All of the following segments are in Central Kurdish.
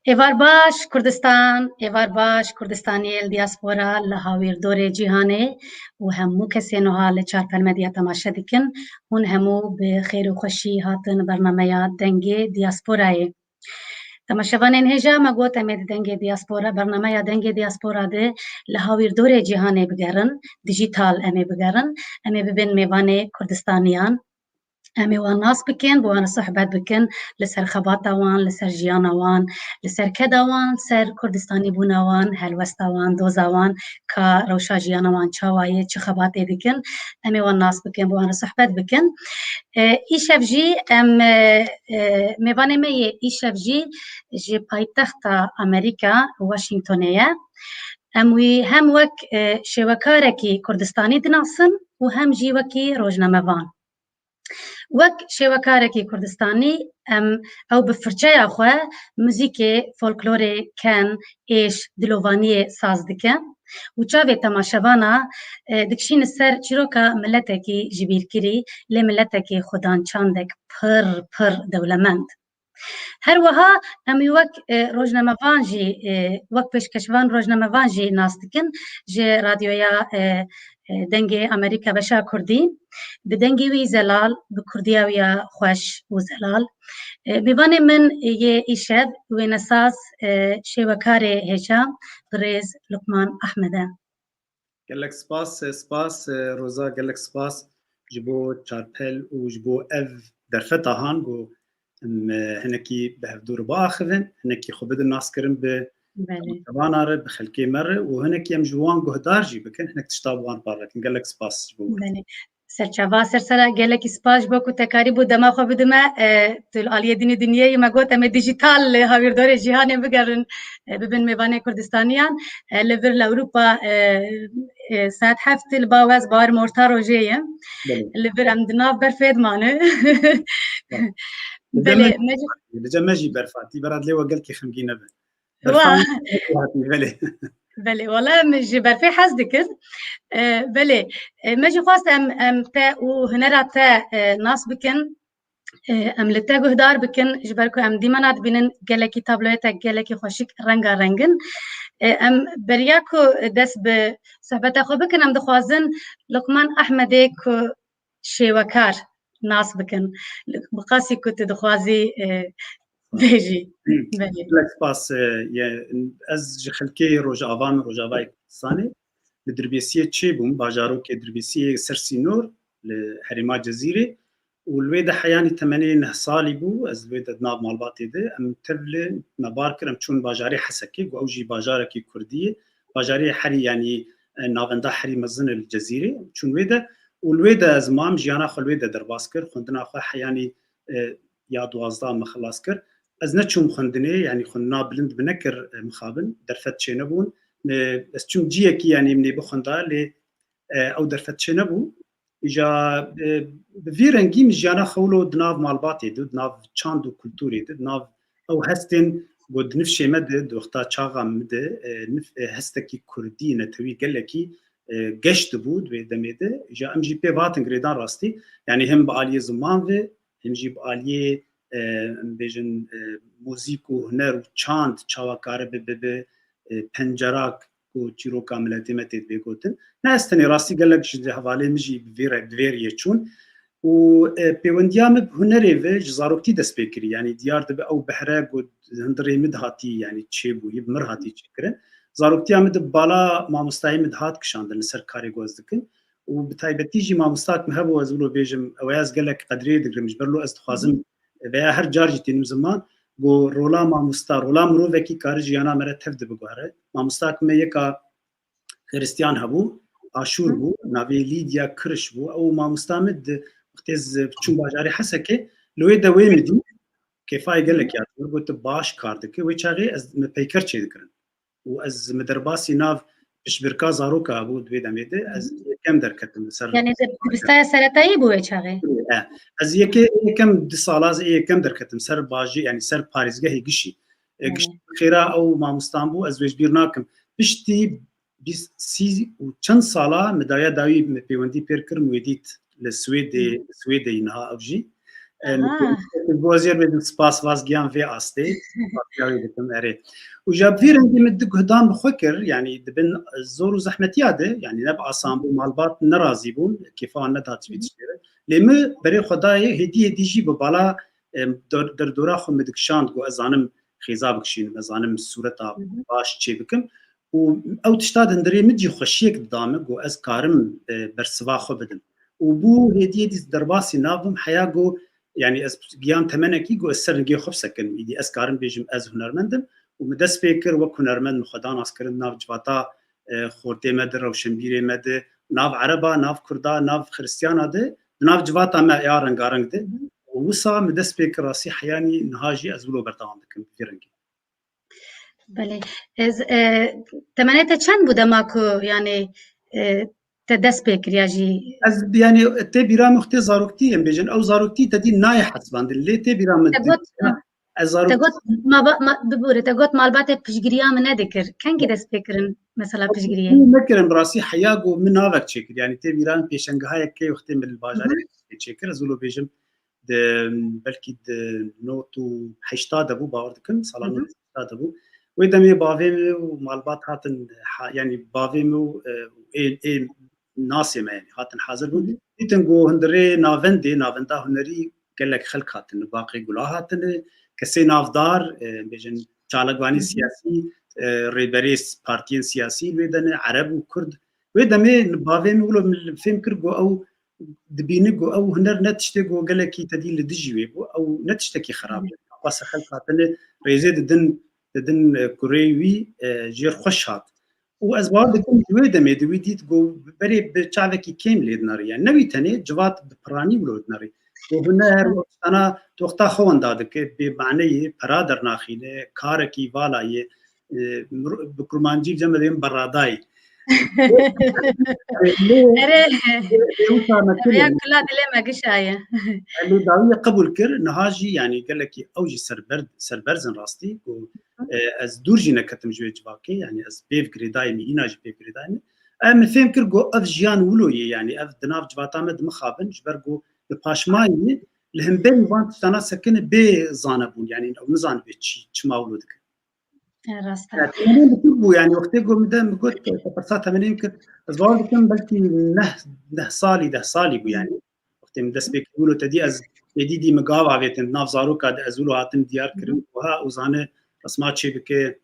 ایوار باش کردستان، ایوار باش کردستانی دیاسپورا لهاویر دور جیهانه و همو کسی نها لچار پرمدیا تماشا دیکن هون همو به خیر و خوشی هاتن برنامه دنگی دیاسپورای تماشاوانین هجا مگوت امید دنگی دیاسپورا برنامه دنگی دیاسپورا ده لهاویر دور جیهانه بگرن دیجیتال امی بگرن امی ببین میوانه کردستانیان امی وان ناس بکن بوان صحبت بکن لسر خباتا وان لسر جیانا وان لسر کدا وان سر کردستانی بونا وان هلوستا وان دوزا وان کا روشا جیانا وان چاوایه چه خباتی بکن امی وان ناس بکن بوان صحبت بکن ایشف جی ام میوانه می ایشف جی پایتخت امریکا واشنگتونیه اموی هم وک شوکارکی کردستانی دناسن و هم جی وکی روزنامه وان وەک شێوەکارێکی کوردستانی ئەو بفرچەیە خۆ موزیکێ فۆلکلۆرێ کەن ئێش دلۆڤانیێ ساز دکە و çavê temaşevana dikişîne ser çîroka milletekî ji bîrkirî lê milletekî xwedançandek pir dewlemend. Her wiha em ê wek rojnamevan jî wek pêşkeşvan rojnamevan jî nas dikin ji radyoya dengê Amerîka Beşa Kurdî bi dengê wî zelal bi kurdiya wî ya xweş û zelal. Mêvanê min yê îşev wênesaz şêwekarê hêja Girêz Luqman Ehmed e. Gelek spas Roza gelek spas ji bo çarpel û ji bo ev derfeta han got hinekî bi hevdûr biaxivin hinekî xwe bidin naskirin bi tevana re bi xelkê me re û hinekî em ji wan guhdar jî bikin hinek tişta bi wan parvekin gelek spas ji bo Serçava sersera gelekî spas ji bo ku tekarî bû dema xwe bidime tu li aliyê dînî dinyayê me got em ê dijîtal hawîrdorê cîhanê bigerin bibin mêvanê Kurdistaniyan li vir li Ewropa saet heftil li bawez bar morta rojê ye li vir em di nav berfê dimane belê Dice me jî berfatî berad lê we gelkî xemgîn nebe belê wala em ji berfê hez dikin belê me jî xwast em te û hunera te nas bikin em li te guhdar bikin ji ber ku em dîmena dibînin gelekî tabloyetek gelekî xweşik rengarengin em beriya ku dest bi sohbeta xwe bikin em dixwazin Luqman Ehmedê ku şêwekar nas bikin bi qasî ku tu dixwazî bêjî gelek spas ez ji xelkê Rojavan Rojavayê Kurdistanê li Dirbêsiyê çêbûm bajarokê Dirbêsiyê ser Sînor li Herêma Cezîrê û li wê de heyanî temenê 9 salî bû ez li wê de nav malbatê de em tev li me bar kir em çûn bajarê Hesekê got ew jî bajarekî Kurdî ye bajarê herî yanî navenda herî mezin li Cezîrê çûn wê de û li wê de ez mam jiyana xwe li wê de derbas kir xwendina xwe heyanî ya 12 me xilas kir ez neçûm xwendinê yanî xwendina bilind bi nekir mixabin derfet çê nebûn ez çûm ciyekî yanî min ê bixwenda lê ew derfet çê nebû îja bi vî rengî min jiyana xewlo di nav malbatê de di nav çand û kulturê de di nav ew hestên got di nifşê me de di wexta çaxa me de hestekî Kurdî netewî gelekî geş dibû di wê demê de îja em jî pê hatin girêdan rastî yanî him bi aliyê ziman ve him jî bi aliyê bêjin muzîk û huner û çand çawakare bi pencerak û çîroka miletê me tê dibê gotin ne ez tenê rastî gelek ji hevalê min jî bi vê rêyê çûn û pêwendiya me bi hunerê ve ji zaroktî dest pê kirî yanî diyar dibe ew bihere got hindirê min hatî yanî çêbûyî mir hatî çêkirin zaroktiya me di bala mamostayê min hat kişandin li ser karê goz dikin û bi taybetî jî mamostak me hebû ez bilo bêjim ew ez gelek qedrê digirim ji ber lo ez dixwazim veya her car jî tênim ziman got rola mamosta rola mirovekî kari jiyana me re tev dibiguhere mamostak me yeka Xristiyan hebû aşûr bû navê Lidya Kiriş bû ew mamosta me di wextê çûm bajarê Hesekê li wê de wê midî kêfayê gelek ya got baş kar dike wê çaxê ez me peyker çê dikirin û ez me derbasî nav pişbirka zaroka bû di wê demê de ez yekem derketim li ser yani dibistaya seretayî bû wê çaxê ez yekem di sala ez yekem derketim ser bajî yanî ser parêzgehê gişî giştî xêra ew mamostan bû ez wê ji bîr nakim piştî 30 û çend sala me daya dawî me pêwendî pêr kirim wê dît li Swêdê niha ew jî آها بوزير بدن سپاس وازگیان في آستی پارتیاوی دکم اره و جاب في رنگی مدق هدان بخوکر يعني دبن زور و زحمتیاده يعني نب آسان بو مالبات نرازی بون کفا ندات بيت شيره لما بري خدای هدی جی ببالا در دورا خو مدکشاند گو ازانم خیزاب کشین ازانم صورتا باش چی بکم و او تشتاد اندری مجی خوشیک دامه گو از کارم برسوا خو بدم و بو هدی دیز درباسی نابم حیا گو يعني از گیان تمنکی گو سر نگی خوب سکن ایدی از کارم بیجم از هنرمندم و مدس فکر و هنرمند خدان اسکرن ناف جواتا خورته مد روشنبیری مد ناف عربا ناف کردا ناف خريستيانا ده ناف جواتا ما يا رنگارنگ ده وصا مدس فکر راسی حیانی نهاجی از ولو بردام دکم فیرنگی بله از تمنيت چند بوده ماكو يعني تدس بكريا جي از يعني تبيرا مختي زاروكتي ام بيجن او زاروكتي تدي ناي حسبان اللي تبيرا مد از زاروكتي تقول ما ببوري تقول مالبات بيشجريا من ذكر كان كده سبيكرن مثلا بيشجريا مكرم براسي حياغو من هذاك تشكر يعني تبيران بيشنغهاي كي وختم الباجار تشكر زولو بيجم د بلكي د نوتو حشتا دبو باوردكن صالون دبو ويدمي بافيمي ومالبات هاتن يعني بافيمو اي ناسي ما يعني هاتن حاضر بون يتنقو هندري نافندي نافندا هنري قال لك خلق هاتن باقي قولا هاتن كسي نافدار بيجن چالقواني سياسي ريبريس بارتيين سياسي ويدن عرب وكرد ويدمي بافيمي ولو فيلم كرغو او دبينغو او هنر نتشتغو قال لك تدي لدجي او نتشتكي خراب قاس خلق هاتن ريزيد دن كوريوي جير خوش هات وازوار دكم ويدمي دويديت جو بري بتشافكي كامل ناري يعني نبي تاني جوات براني ولود ناري وهنا انا توقتا خوان دادك بمعنى برادر ناخينه كاركي والاي بكرمانجي جمدين براداي يا كلها دلما قشايه اللي داوية قبول كر نهاجي يعني قال لك اوجي سربرزن راستي از دورجينا كتم جوي جواكي يعني از بيف جريداي ميناج بيف جريداي ام فهم كرغو اف جيان ولوي يعني اف دناف جواتا مد مخابن جبرغو باشماي لهم بين وانت سنه سكن بي زانبون يعني او نزان بتشي تشما ولودك راستا يعني وقت يقول مدام قلت تبرسات من يمكن أزوار كم بلكي ده صالي بو يعني وقت مدس بيك يقولوا تدي أز يدي مقاوعة بيتن ناف زاروكا ده أزولو هاتم ديار كريم وها وزانه رسمات شي بك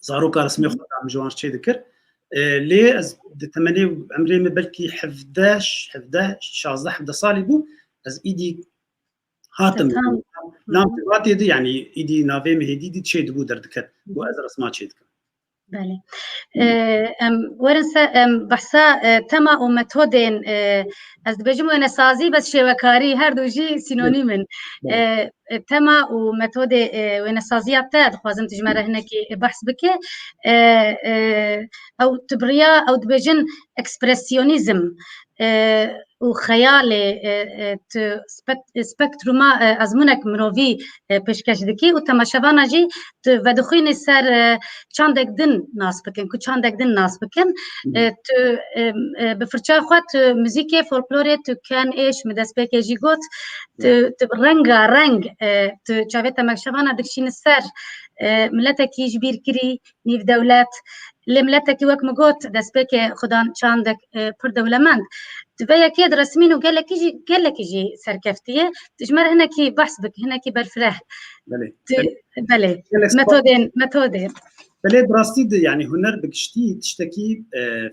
زاروكا رسمي خود عم جوان شي ذكر ليه أز تمني عمري بلكي 11 16 صالي بو أز إيدي هاتم نام تباتي دي يعني إيدي نافي مهدي دي تشي دبو دردكت وأزر رسمات شي ذكر بله ورنسا بحثا تما و متودين از بجمو انا سازي بس شوكاري هر دو جي سينونيمن تما و متود وانا سازيات تاد خوازم تجمره هناكي بحث بك او تبريا او دبجن اكسبرسيونيزم وخيالي سبكتروما ازمونك مروفي پشکش دکی و تماشاوانا جی و دخوین سر چندک دن ناس بکن کو چندک دن ناس بکن تو بفرچا خود موزیک فولکلوری تو کن ایش مدس بک جی گوت تو رنگ تو چاوه تماشاوانا دکشین سر ملتکی جبیر کری نیف دولت لملتکی وک مگوت دس بک خدان چندک پر دولمند تبايا كيد رسمين وقال لك يجي سركفتيه تجمر هنا كي بحث بك هنا كي برفرح بلي متودين بلي براستي يعني هنر بكشتي تشتكي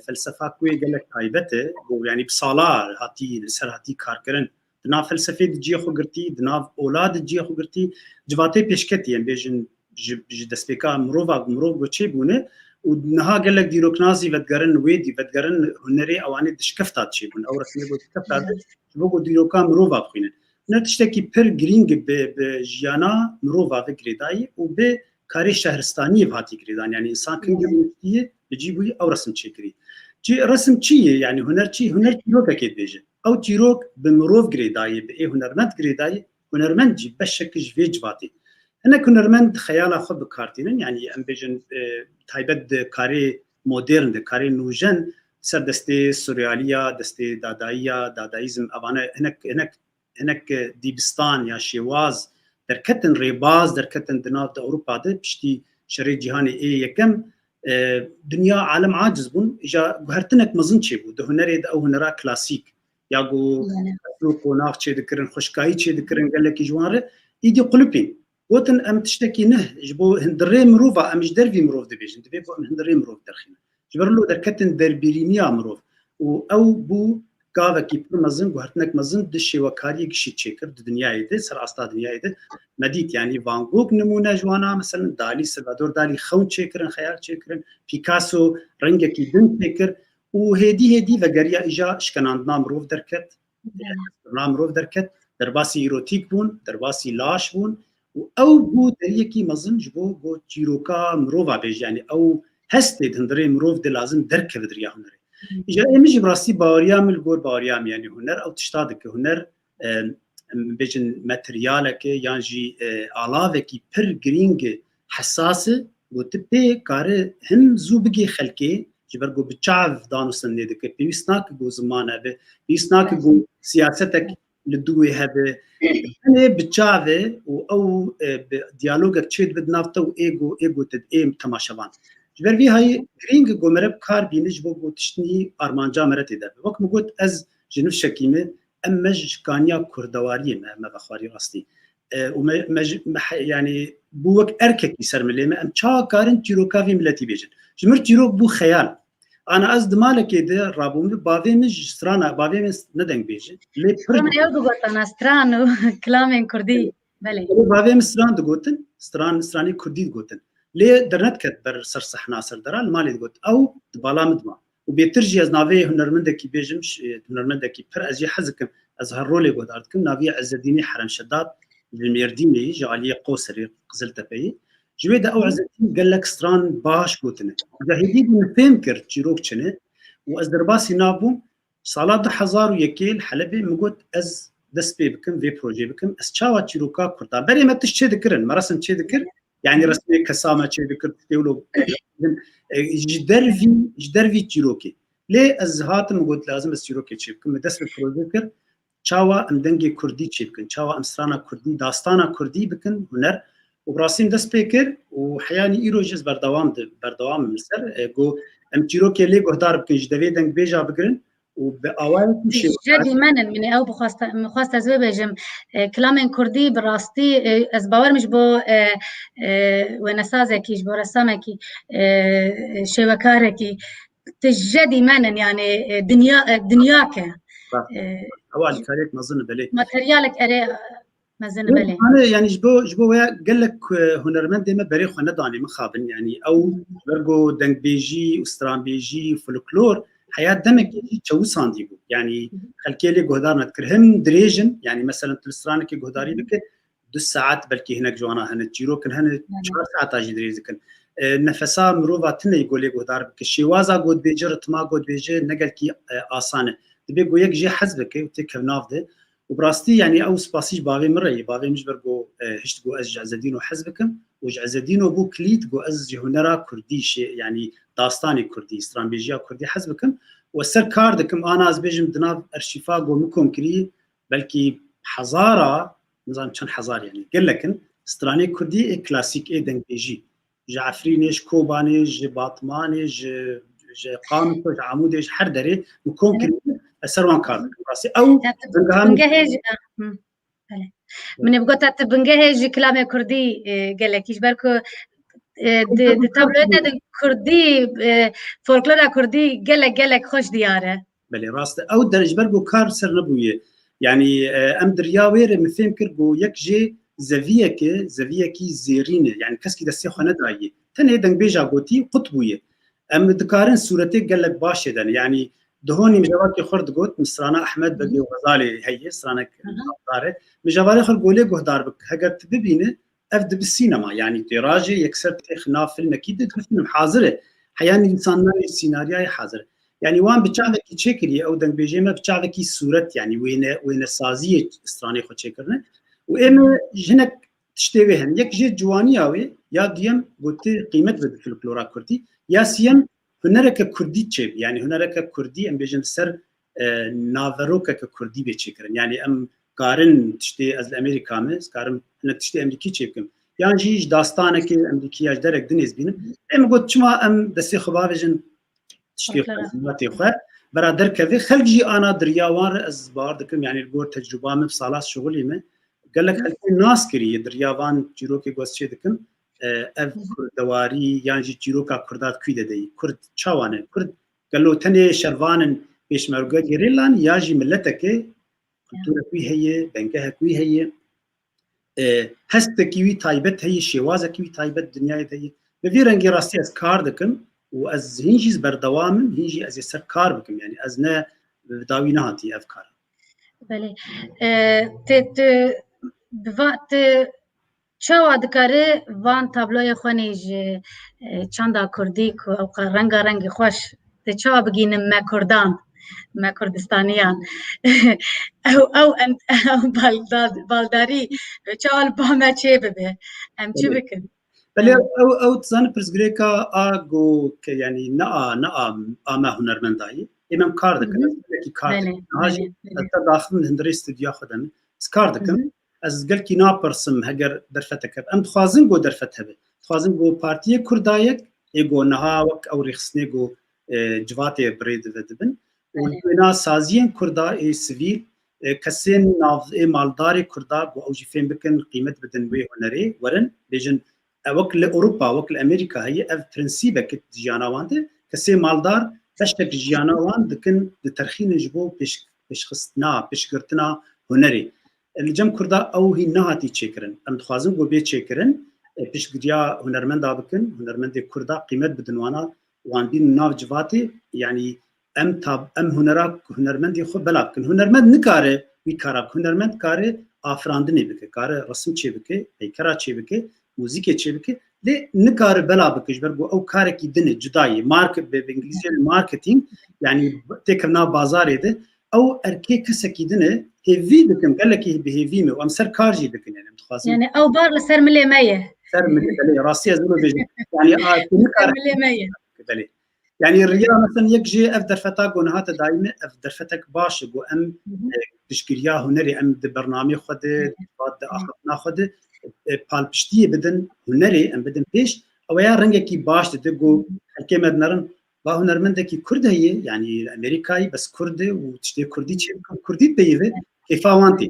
فلسفه كوي قال لك هايبته يعني بصاله هاتي سر هاتي كاركرن دنا فلسفه دجي خو قرتي دنا اولاد دجي خو قرتي جواتي بيشكتي يعني بيجن دسبيكا مروف وتشي بونه ونها قال لك ديروكنازي فتقرن ويدي فتقرن هنري اواني دشكفتات شي بون او رسمي بو دشكفتات بو ديروكا مروفا بخينه نتشتكي بير جرينج بجيانا مروفا في جريداي وب كاري شهرستاني بهاتي جريدان يعني انسان كان جبتيه بيجيبوا او رسم تشكري جي رسم تشي يعني هنر تيروك اكيد بيجي او تيروك بمروف جريداي باي هنرمند جريداي هنرمند جي بشكل فيجواتي انا كنرمند خيال اخذ بكارتين يعني ام بيجن تايبد كاري مودرن كاري نوجن سر دستي سورياليا دستي دادايزم ابانا هناك هناك ديبستان يا شواز دركتن ريباز دركتن دناف اوروبا ده بشتي شري جهاني اي يكم دنيا عالم عاجز بون اجا هرتنك مزن تشيبو ده هنري ده او هنرا كلاسيك ياغو قوناغ تشي دكرن خشكاي تشي دكرن قال لك جواره ايدي قلبين وتن ام تشتكي نه جبو هندري مروفا ام جدرفي مروف دبيجن دبي هندري مروف درخينا جبرلو دركتن دربيريميا مروف او بو قاوه کی پر مزن گهرتنک مزن دشی وکاری گشی چیکر دنیای ده سر استا دنیای ده مدید یعنی وان گوگ نمونه جوانا مثلا دالی سلوادور دالی خون چیکرن خیال چیکرن پیکاسو رنگ کی دن چیکر و هدی وگریا اجا شکناندنا مروف درکت مروف درکت درباسی ایروتیک بون درباسی لاش بون و او بو دریکی مزن جبو گو چیروکا مروفا بیج یعنی او هستی دندری مروف ده لازم درک بدریا هنری اجا امجي براسي باوريام الجور باوريام يعني هنر او تشتادك هنر بيجن ماتريالك يعني علاوكي بير جرينج حساسه وتبي كار هم زوبجي خلكي جبرجو بتشعف دانو سندك بيسناك جو زمانه بيسناك جو سياستك للدوي هذا انا بتشعف او ديالوجك تشيد بدنافتو ايجو تدئم تماشبان جبر في هاي جرينج جومرب كار بينج بو تشتني ارمانجا مرت ده وقت مقول از جنوب شكيمه امج كانيا كردواري ما بخاري راستي وما يعني بو وقت اركك يسر مليمه ام تشا كارن تيروكافي ملتي بيجن جمر تيرو بو خيال انا از دمالك ده رابوم بافي مج سترانا بافي ندنگ بيجن لي من يودو غوتنا سترانو كلامن كردي بله بافي ستران دغوتن ستراني كردي دغوتن ليه درنت كت بر سر صحنا سر درا المالي قلت او بالا مدما وبيترجي از نافي هنرمندكي بيجمش هنرمندكي بر ازي حزكم از هالرولي قلت ارتكم نافي عزديني حرم شداد بالميرديني جاليه قوسري قزلت بي جويدا او عزدين قال لك ستران باش قلتنا جاهدي بنفهمكر تشيروك شنه واز درباسي نابو صالات حزار ويكيل حلبي مقول از دسبي بكم في بروجي بكم از تشاوا تشيروكا كرتا بري ما تشي ذكرن مرسم تشي ذكر يعني رسمي كسامه تشي ذكر تقولوا جدرفي تشيروكي ليه الزهات مقول لازم التشيروكي تشي بكم دسبي بروجي تشاوا امدنجي كردي تشي بكم تشاوا امسرانا كردي داستانا كردي بكم هنر وبراسيم دس بيكر وحياني ايروجز بردوام مصر جو ام تشيروكي لي قدار بكم جدوي دنج بيجا بكرن وبأوان كل شيء جدي منن من او بخواست از بيجم كلام كردي براستي از باور مش بو ونسازكي بو رسامكي شوكاركي تجدي منن يعني دنياك اوال تاريخ نظن بلي ماتريالك اري مازن بلي انا يعني جبو قال لك هنرمند ديما بري خنا داني مخابن يعني او برغو دنگ بيجي استران بيجي فولكلور حياه دمك تشو سانديبو يعني خلكي لي غدار نذكرهم دريجن يعني مثلا تلسترانك غداري بك 2 ساعات بلكي هناك جوانا هن تجيرو كن هن 4 ساعات اجي دريزكن نفسا مروفا تني يقول لي غدار بك شيوازا غود بيجرت ما غود بيجي نقلكي اسانه تبي جو يك جي حزبك وتكنافده وبراستي يعني او سباسيج باغي مري باغي مش برغو هشت جو از عزدينو حزبكم وجعزدينو بو كليت جو از هنرا كردي شيء يعني داستاني كردي استرانبيجيا كردي حزبكم والسر كاردكم انا از بيجم دناب ارشيفا جو مكم كري بلكي حزاره نظام كان حزار يعني قال لك استراني كردي كلاسيك اي دنج بيجي جعفرينيش كوبانيش باطمانيش قامت عموديش حردري مكم كري السروان كارد راسي او بنجهز من بقطع بنجهز كلام كردي قال لك يجبركو دي تابلوت كردي فولكلور كردي قال لك خوش دياره بلي راست او درج برغو كار سر نبويه يعني ام درياوير مفهم كرغو يكجي زفيكي زيرينه يعني كسكي دسي خنه داي تنه دنگ بيجا غوتي قطبويه ام دكارن صورتي قال لك باشدن يعني دهوني مجاواكي خرد قوت مصرانا احمد بقي وغزالي هي صرانا دارت مجاواري خل قولي قهدار بك هقت ببينه افد بالسينما يعني تيراجي يكسر تخنا فيلم اكيد فيلم حاضره حياني انسان السيناريو حاضر يعني وان بتشعلك تشكري او دنگ بيجيما بتشعلك صورت يعني وين السازيه استراني خو تشكرنا واما جنك تشتويهن يك جي جوانياوي يا ديم قلت قيمه في الفلورا كردي يا سيم هنرك كردي تشيب يعني هنرك كردي ام بيجن سر نافروك كردي بيتشكرن يعني ام قارن تشتي از الامريكا مس قارن انك تشتي امريكي تشيكم يعني جيج داستانك امريكي اجدرك دنيز بينم ام قلت شما ام دسي خبابجن تشتي خدماتي خو برادر كذي خلق جي انا درياوان از بار دكم يعني الجور تجربه مب صالات شغلي ما قال لك خلق الناس كري درياوان جيروكي غوس دكم اف كردواري يعني جيروكا كردات كويده دي كرد چاوانه كرد قال له تني شرفان بيش مرقه جيرلان ياجي ملتك كلتورة كوي هي بنكها كوي هي هست كوي تايبت هي شوازه كوي تايبت دنيا هي بفي رنجي راستي از كار دكم واز هنجيز بردوام هنجي از يسر كار بكم يعني ازنا داوي نهاتي افكار بله ت بوقت چاوا دکاره وان تابلوی خونیج چندا کردی او رنگا رنگ خوش ت چاوا بگینم ما کردان ما کردستانیان او انت او بالداری چاوال با ما چه ببه ام چی بکن بله او تزان پرزگریکا آگو که یعنی نا آما هنرمندایی امام کار دکن کی کار هاجی تا داخل هندری استودیو خودم سکار دکن از گل کی ناپرسم هگر درفتک ام خوازن گو درفت هبه خوازن گو پارتی کردایک ایگو نها وک او رخصنی گو جوات برید دبن و بنا سازین کردا ای سیویل کسین ناف مالداری کردا گو اوجی فهم بکن قیمت بدن وی هنری ورن بیجن وكل اوروبا وكل امريكا هي اف برنسيبه كت جياناوانده كسي مالدار تشتك جياناوان دكن دترخين جبو بيش خصنا بيش قرتنا هنري الجم كردا او هي نهاتي تشكرن ام تخازن جو بي تشكرن بيش قديا هنرمند دابكن هنرمند كردا قيمت بدنوانا وان بين ناف جواتي يعني ام تاب ام هنرمند خو بلابكن هنرمند نكاره وي كاراب هنرمند كاره افراندني بك كاره رسم تشي بك هيكرا تشي بك موزیک چه بکه لی نکار بلا بکش برگو او کاری کی دنه جدایی مارکت به انگلیسی مارکتینگ یعنی تکرنا بازار ده او ارکی کس کی دنه هیوی دکم قال لك به هیوی مو ام سر کارجی دکن يعني متخاصم يعني او بار لسر ملي ميه سر ملي بلي راسي ازلو بيجي يعني نكار ملي ميه بلي يعني الرياض مثلا يكجي اف درفتك ونهات دائما اف درفتك باش جو ام تشكيليا هنري ام برنامج خد بعد اخذنا خد پالپشتی بدن هنری ام بدن پیش او یا رنگ کی باش دگو حکمت نرن با هنرمند کی کرد هي يعني امريكاي بس كرد وتشتي كردي كردي بيوه كيفاوانتي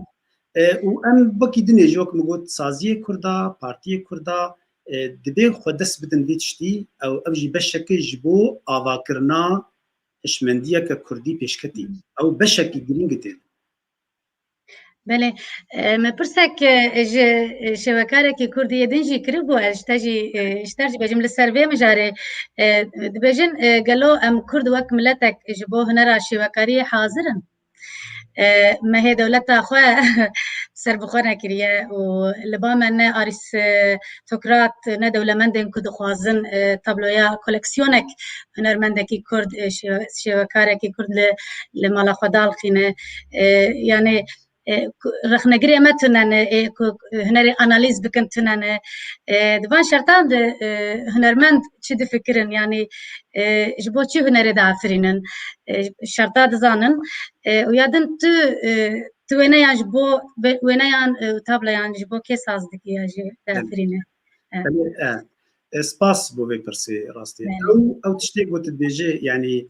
و ام بكي دني جوك مغوت سازيه كردا بارتي كردا دبي خدس بدن بيتشتي او ابجي بشكي جبو اواكرنا اشمنديه كردي بيشكتي او بشكي جرينجتي بله ما برسك شبكارك كردية دنجي كربو اشتاجي بجملة سربية مجاري دبجن قالوا ام كرد وك ملتك جبو هنرا شبكارية حاضرا ما هي دولتا أخوة سر بخورنا كريه ولبامن أريس فكرات ندولة مندن كد خوازن تابلويا كولكسيونك هنرمندكي كرد شبكاركي كرد لمالا خدال خينه يعني رخنگری متنن هنری انالیز بکنتنن دوان شرطان ده هنرمند چی ده فکرن يعني جبو چی هنری دافرینن شرطا دزانن و یادن تو وینا یان جبو وینا یان تابلا یان جبو کی ساز دکی یاجی دافرینه اسپاس بو بيرسي راستي او تشتي قلت بيجي يعني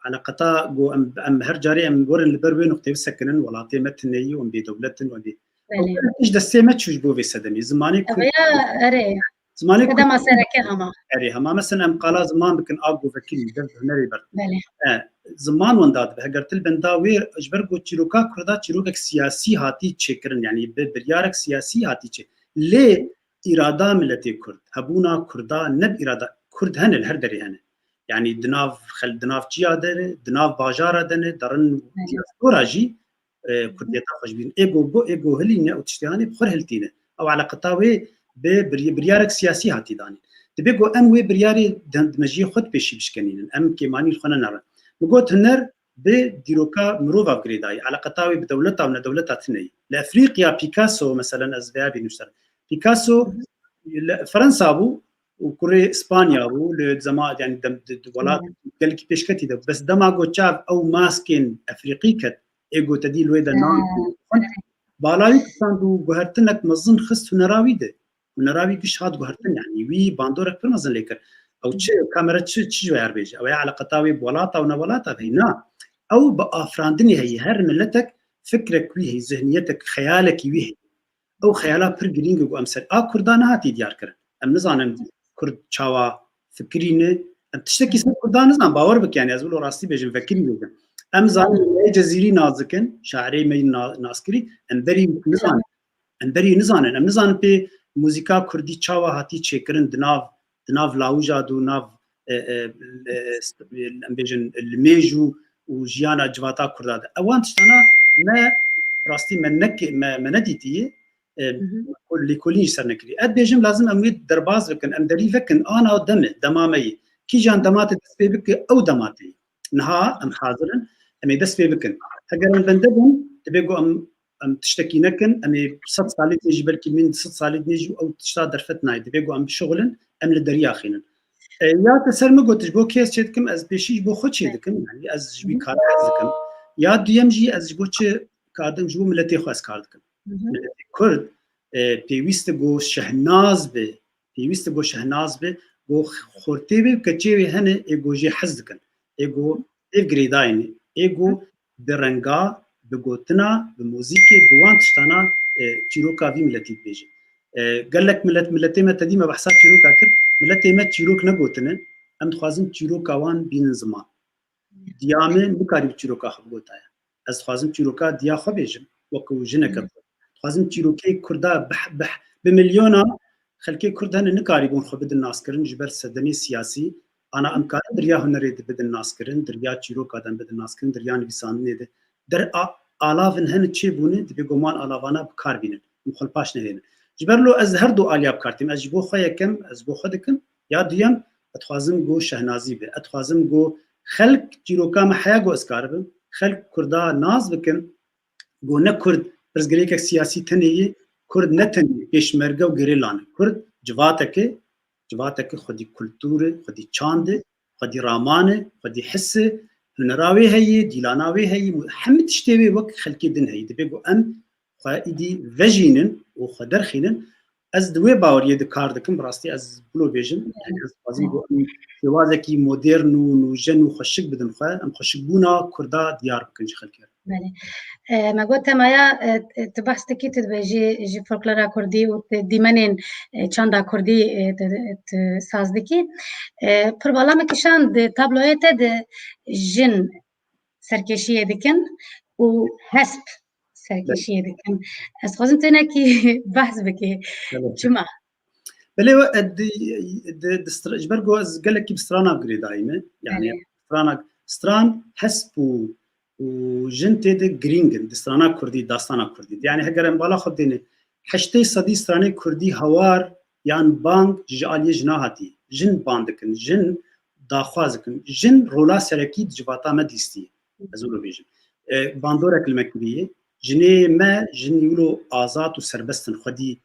على قطاع جو ام هر جاري ام ورن البروي نقطه سكنن ولا تمتني وام بدولتن ودي ايش دسمه تشوج بو بيسدمي زماني يا اري زماني كذا ما سركه هما اري هما مثلا ام قال زمان بكن ابو فكري ده هنري بر زمان ونداد بهقرت البنداوي اجبرغو تشيروكا كردا تشيروكا سياسي هاتي تشكرن يعني بريارك سياسي هاتي تشي ليه اراده ملتي كرد هبونا كردا نب اراده كرد هن الهر دري هن يعني دناف خل دناف جيادر دناف باجار دن درن دياسبوراجي كرديتا خوشبين ايجو هلينا او تشتياني بخور هلتينه او على قطاوي بريارك سياسي هاتي داني تبيجو ام وي برياري دمجي خد بيشي بشكنين ام كيماني الخنا نرى نقول هنر بديروكا مروفا غريداي على قطاوي بدولتها ولا دولتها ثني لافريقيا بيكاسو مثلا ازبابي نشتر بيكاسو فرنسا ابو وكوري اسبانيا ابو لزمان يعني ولا قال لك بيشكتي ده بس دما جو تشاف او ماسكين افريقيا ایگو تدی لوی د نام بالاوی کساندو گوهرتنک مزن خست هنراوی ده هنراوی گش هات گوهرتن يعني وی باندورك پر مزن لیکر او چه کامera چه جوار بیج او علاقتاوی بولاتا و نولاتا هینا او بافراندنی هي هر ملتك فكرك ويه ذهنيتك خيالك ويه او خيالات پر گرینگ و امثل كردان هاتي ديار كر ام نزانن كرد چاوا فكرينه ام تشتكي سن كردان نزان باور بك يعني ازول راستي بيجن فكرين بيجن ام زان جزيري نازكن شاعري مي ناسكري ام بري نزان ام بري نزانن ام نزان بي موزيكا كردي چاوا هاتي چيكرن دناف لاوجا دو ناف ام بيجن الميجو وجيانا جواتا كرداد اوان تشتانا ما راستي من نديتي لكلين سرنكري ادبيجم لازم اميد درباز بكن ام دري فكن انا دمامي كي جان دمات تسبي بك او دماتي نها ام حاضرا ام دسبي بكن هجر بندبن تبيقو ام تشتكي نكن ام 6 سالي تيجي بالكي من 6 سالي نيجي او تشتا درفتنا تبيقو ام شغلن ام للدريا خينن يا تسرم قلت بو كيس شدكم از بيشي بو خد شدكم يعني از جبي كار حزكم يا ديمجي از جبوتش كادم جبو ملتي خو اس كاردكم كرد پیوست گو شهناز به پیوست گو شهناز به گو خورتی به کچی هنه ایگو جی حز کن ایگو گریداین ایگو برنگا بگوتنا بموزیک بوان تشتانا چیروکا وی ملتی بیجی قالك ملتي ما تدي ما بحساب چیروکا کر ملتي ما چیروک نگوتنه ام خوازم چیروکا وان بین زمان دیامه نکاری چیروکا خب گوتایا از خوازم چیروکا دیا خو بیجم وکو جنکا خوازم چیروکی کردا بح بمليونا خلکی کردن نکاری بون خو بدن ناس کرن جبر سدنی سیاسی انا امکان دریا هنری بدن ناس کرن دریا چیروکا دن بدن ناس کرن دریا نویسان نه در آلافن هن چی بونه دبی گمان آلافانا بکار بینن مخل پاش نه جبر لو از هر دو آلیاب کارتیم از بو خو یکم از بو خودکم یا دیم اتخوازم گو شهنازی به اتخوازم گو خلق چیروکا محیا گو اسکارب خلق کردا ناز بکن گو نه کرد برزگریک سیاسی تنیه کرد نتنی پیشمرگه و گریلان کرد جواتک خودی کلتور خودی چاند خودی رامانه خودی حس هنراوی هی دیلاناوی هی همه تشتوی وقت خلکی دن هی دبیگو ام خواهیدی وجینن و خدر خینن از دوی باوریه کار دکم براستی از بلو بیجن یعنی از بازی گو جوازکی مدرن و نوجن و خوشک بدن خواه ام خوشک بونا کردا دیار بکنج خلکی بله ما قلت مايا تبحث كي تبجي جي فولكلورا كردي وديمنين چاندا كردي سازدكي پر بالا مكشان د تابلويت د جن سركشيه دكن و حسب سركشيه دكن اس خازم تنا كي بحث بكي جمع بله د جبرگو از قال لك بسترانا بقري دائما يعني ستران حسب وجن تيد جرينجن دستانا كردي داستانا كردي يعني هجرن بالا خديني حشتي صدي ستراني كردي هوار يعني بانك جالي جناهاتي جن باندكن جن داخوازكن جن رولا سركي جواتا مديستي ازولو بيجن باندورك المكبيه جني ما جن يقولوا آزاد وسربستن خدي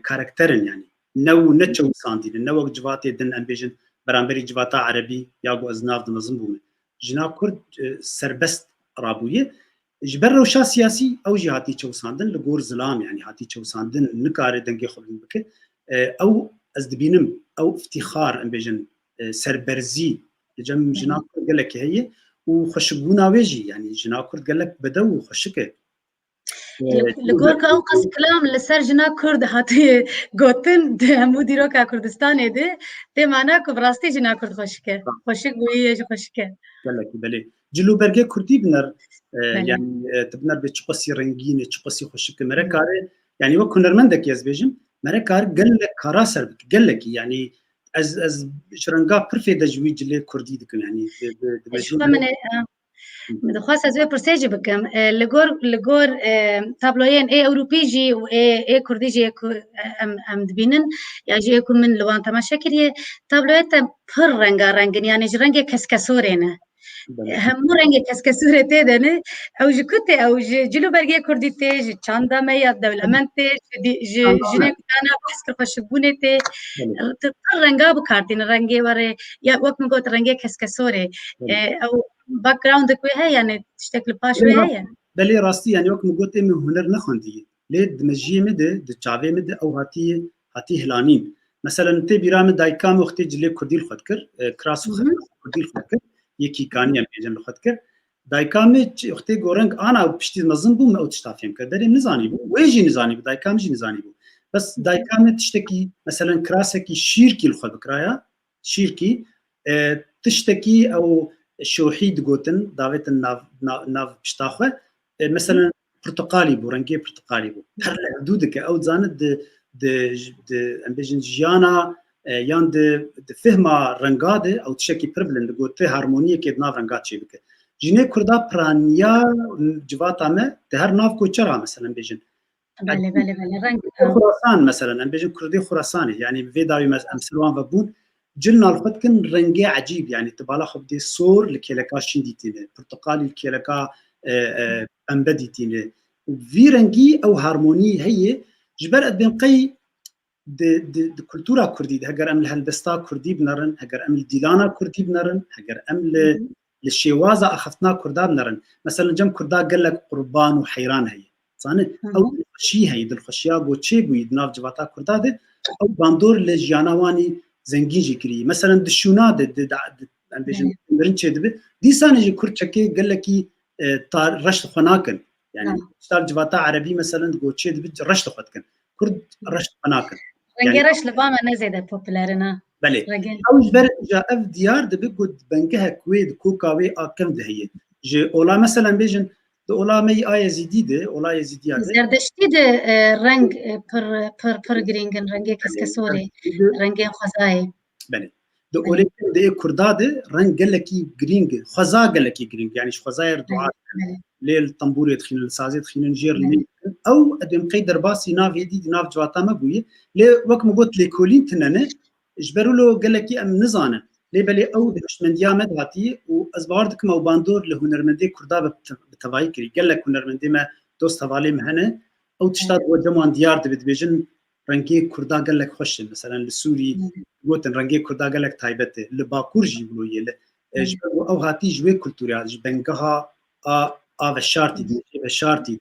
كاركترن يعني نو نتشو ساندي نو جواتي دن امبيجن برامبري جواتا عربي ياغو ازناف نظم بومي جنا كرد سربست رابويه جبر روشا سياسي او جهاتي چوساندن لغور زلام يعني هاتي چوساندن نكار دنگي خبن بك او ازدبينم او افتخار ام بيجن سربرزي جم جنا قال لك هي وخشبونا ويجي يعني جنا كرد قال لك بدو خشكه لغور كاو قص كلام لسر جنا كرد هاتي گوتن همو دیرو کا کردستان ده ته معنا کو براستی جنا كرد خشكه خشك بويه خشكه قال لك بلي جلو برگه كردي بنر يعني تبنر بچقسي رنگين چقسي خشك مركاره يعني وكنرمندك يزبيجم مركار قال لك كراسر قال لك يعني از شرنگا برفي دجوي جلي كردي دكن يعني شو من خاص از پرسیج بکم لگور تابلوین ای اوروبی جی و ای کردی جی ام دبینن یا جی کو من لوان تماشا کریه تابلویت پر رنگین یعنی رنگ کسکسورینه همو رنگ کسکسوره تیدنه او جکوته او جلو برگه کردی تی چاندا میا دولمنت جنه کانا بحث کرخشبونه تی پر رنگا بکارتین رنگی وره یا وقت مگوت رنگ کسکسوره او باك جراوند كوي هي يعني تشتكل باش هي بله راستی یعنی وقت مگوت ام هنر نخوندی لی دمجیه مده دچاوه مده او هاتی هلانین مثلا تی بیرام دایکام وقتی جلی کردیل خود کر کراس کردیل خود کر یکی کانی ام بیجن خود کر دایکام وقتی گورنگ آنا پشتی مزن بو ما تشتافیم کر دریم نزانی بو ویجی نزانی بو دایکام جی نزانی بو بس دایکام تشتکی مثلا کراسکی شیرکی خود بکرایا شیرکی تشتکی او شوحيد قوتن داويت ناف بشتاخه مثلا برتقالي بو رنجي برتقالي بو هر حدودك او زاند د امبيجن جيانا يان د فهمه رنگاده او تشكي بربلن قوت هارمونيه كد ناف رنگات شي بك جيني كردا برانيا جواتا ما هر ناف كوچرا مثلا بيجن بله رنگ خراسان مثلا امبيجن كردي خراساني يعني في داوي مثلا وبون جلنا الفتكن رنجي عجيب يعني تبالا خب دي صور لكيلكا شنديتينه برتقالي الكيلكا امبديتينه وفي رنجي او هارموني هي جبر بين قي د كلتورا كردي هجر ام الهلبستا كردي بنرن هجر ام الديلانا كردي بنرن هجر ام للشيوازا اخفتنا كردا بنرن مثلا جم كردا قال لك قربان وحيران هي صانه او شي هي دل خشيا بوچي بو يدناف جواتا كردا ده او باندور لجيانواني زنگی جکری مثلا دشونا د امبیجن برنچه دبی دیسانه جی کرچکی گلکی تار رشت خناکن يعني اشتغل جواتا عربي مثلا گوچه دبی رشت خدکن کرد رشت خناکن رنگی رشت لباما نزیده پوپولارنا بله او جبر جا اف ديار دبی گود بنگه کوید کوکاوی آکم دهیه جی اولا مثلا بیجن د اولا می آیزیدی ده اولا یزیدی ده زردشتی ده رنگ پر گرینگن رنگی کسکسوری رنگی خوزای بله د اولی د کردا ده رنگ گلکی گرینگ خوزا گلکی گرینگ يعني خوزاير دعاء ليل طنبور يدخل الساز يدخل نجير او ادم قيدر باسي ناف يدي ناف جواتا ما بوي لي وك ما قلت لي كولين تننه جبروا له قالكي ام نزانه لي بلي او دش من ديامد هاتي وازباردك ما باندور لهنرمندي كردا بتواي كري قال لك هنرمندي ما دوست حوالي مهنه او تشتاد وجمان ديار دبت بيجن رنگي كردا قال لك خش مثلا للسوري قلت رنگي كردا قال لك تايبته لباكور جيبلو يله جبروا او هاتي جوي كولتوريا بنقها الشارتي دي الشارتي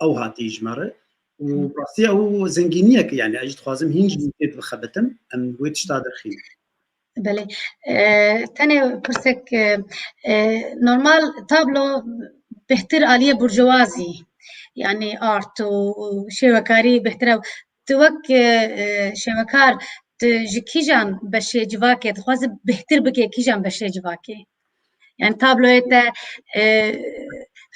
او هاتي جمره وبراسي او زنجينيه يعني اجي خوازم هينج بخبتم ام ويت شتادر خيل بله تاني برسك نورمال تابلو بهتر آلية برجوازي يعني آرت وشوكاري بهتر توك شوكار تجي كيجان بشي جواكي تخواز بهتر بكي كيجان بشي جواكي يعني تابلو ايتا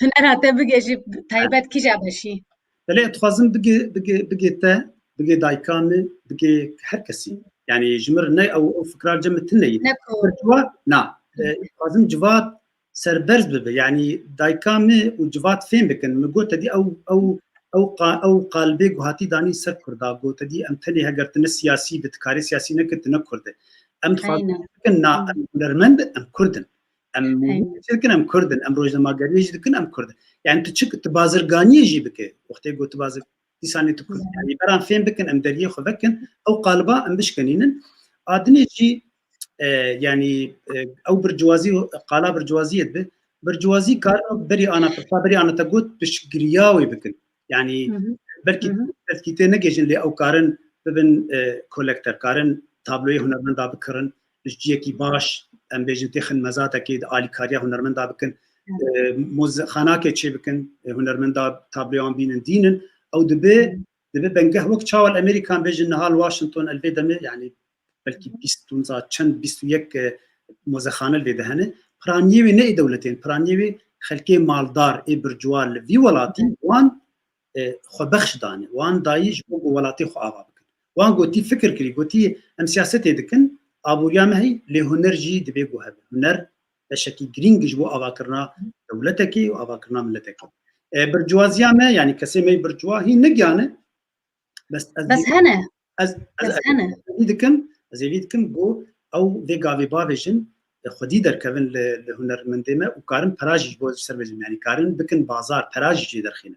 هنرها تبقى تايبات كيجا بشي بله تخوازم بقي دايكامي بقي هركسي يعني جمرنا او فكرة جمتني برجوا نا تخوازم جوات سربرز ببه يعني دايكامي وجوات فين بكن مقوتا دي او قالبي قهاتي داني سر كردا قوتا دي امتني هقرتنا سياسي بتكاري سياسي نكت نكرده ام تخوازم بكن نا نرمند ام كردن ام شركن ام كردن ام روزنامه قريج دكن ام كردن يعني تشك تبازرغاني يجي بك وقتي قلت تبازر لساني تكرد يعني بران فين بكن ام دريه خبكن او قالبا ام بشكنين ادني جي يعني او برجوازي قالا برجوازيه به برجوازي كار بري انا تقول بشقرياوي بكن يعني بركي تنجيجن لي او كارن ببن كولكتر كارن تابلوي هنرمندا بكرن جيكي باش ام بيجن تخن مزاتا كيد آلي كاريا هنرمندا بكن موز خاناكي تشي بكن هنرمندا تابلوان بينن دينن او دبي بنجه وقت شاول امريكان بيجن نهال واشنطن الفيدم يعني بلكي بيستون زا چند بيستو يك موز خانه الفيدهنه برانيوي ني دولتين برانيوي خلكي مالدار اي برجوال في ولاتي وان خو بخش دانه وان دايج بو ولاتي خو ابا بكن وان قوتي فكر كري قوتي ام سياستي دكن ابوريا مهي لهنرجي دبي جوهب هنر بشكل جرينج بو اباكرنا دولتكي واباكرنا ملتك برجوازيا ما يعني كسمي برجوا هي نجانه بس هنا بس هنا زيدكم بو او فيغافي بافيجن خدي دركبن لهنر من ديما وكارن براجي بو سيرفيس يعني كارن بكن بازار براجي درخينه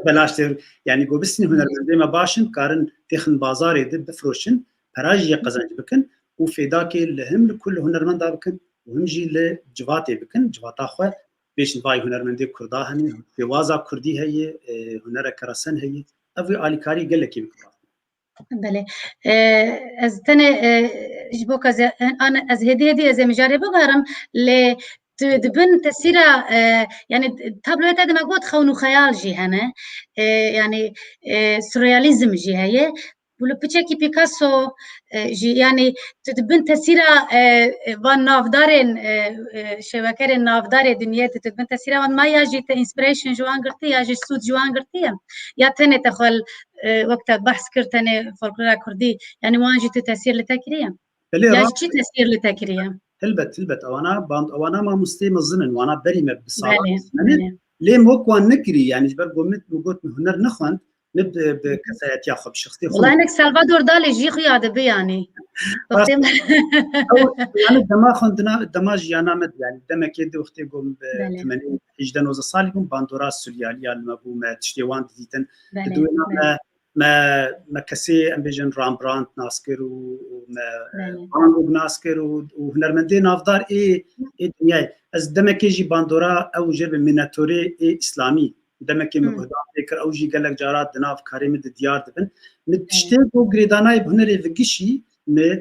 بلاش يعني جو بس هنر من ديما باشن كارن تخن بازار يد بفروشن براجي قزنج بكن وفي ذاك الهم لكل هنرمند بكن وهم جي لجواتي بكن جواتا خو بيشن فاي هنرمندي كردا هني بوازا كردي هي هنر كراسن هي افي اليكاري قال لك بله از تنه جبوك از انا از هدي از مجربه بارم ل تدبن تسيرة يعني تابلوات هذا ما قلت خونو خيال جي هنا يعني سورياليزم جي هي ولو بتشكي بيكاسو جي يعني تدبن تسيرة وان نافدارين شبكة نافدار دنيا تدبن تسيرة وان ما يجي انسبريشن جوان قرتي يجي سود جوان قرتي يا تاني تخل وقت بحث كرتني فولكلور كردي يعني وان جي تسير لتكريم يا جي تسير لتكريم هلبت اوانا باند اوانا ما مستيم الظنن وانا بري مبصار بله ليه موكوان نكري يعني جبر قومت مقوت هنر نخوان نبدا بكسايات ياخذ شخصي والله انك سلفادور دالي جي خياده بي يعني يعني دماغ يعني مد يعني دمك يد وقتي قوم ب 80 حجدان وز صالحهم باندورا سورياليا المبو ما تشتيوان ديتن ما كسي امبيجن رامبراند ناسكر وما باندوغ ناسكر وهنرمندي نافدار اي دنيا از دمك يجي باندورا او جيب ميناتوري اي اسلامي دمك مقدام فكر او جي قال لك جارات دناف كريم ديار دبن نتشتكو غريداناي بهنري فيكشي م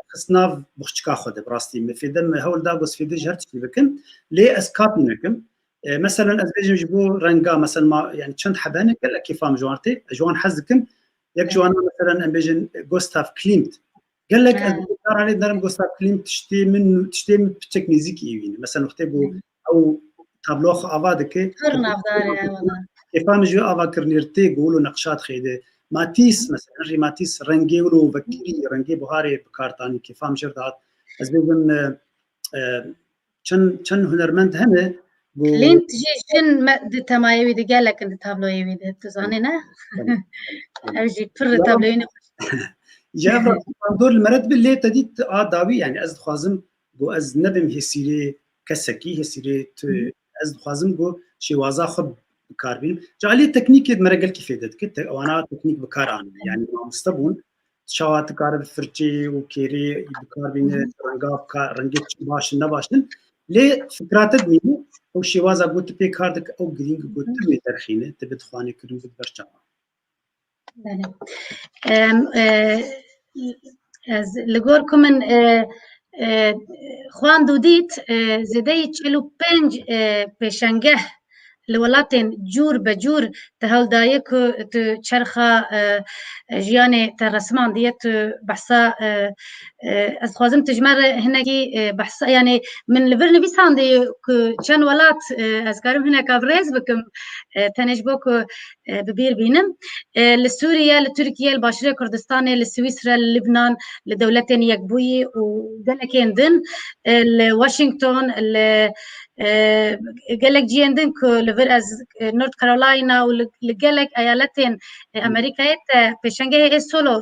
خصناف بوخشكا خود براستي مفيدم هول داغوس في دجرت بكن لي اسكابينكم مثلا ازبيجم جبو رنگا مثلا ما يعني چند حبانه قال لك كيفام جوانتي جوان حزكم يك جوان مثلا امبيجن جوستاف كليمت قال لك دار علي درم جوستاف كليمت تشتي من تكنيزيك يوين مثلا وقتي او تابلوخ افادك كيفام جو افا كرنيرتي قولوا نقشات خيده ماتيس مثلا ريماتيس رنگي ولو بكري رنگي بهاري بكارتاني كيفام جردات ازبيجم چن هنرمند همه لين تجي شن تمايوي دي قال لك انت تابلو يوي دي تزانينا اجي فر تابلوين جاب دور المرد اللي تديت داوي يعني از خوازم بو از نبم هسيري كسكي هسيري از خوازم بو شي وازا خب بكاربين جالي تكنيك مرقل كيف يدك وانا تكنيك بكاران يعني مستبون شوات كار فرتي وكيري بكاربين رنگا باش نباشن لي فكرات دنيو او شي وازا قلت بي كاردك او جرينج قلت مي ترخينه تبت خواني كريم برشا لگور من خوان دودیت زدی چلو پنج پیشنگه لولاتن جور بجور تهال دایک تو چرخا جیان ترسمان دیت بحثا از خوازم تجمر هنگی بحثا يعني من لبرن بيسان دي كان ولات از كارم هنا كابريز بكم تنجبوك ببير بينم لسوريا لتركيا لباشرة كردستان لسويسرا للبنان لدولتين يكبوي وقالكين دن لواشنطن قالك جيندن كلفر از نورث كارولاينا ولقالك ايالتين امريكا بيشنجه سولو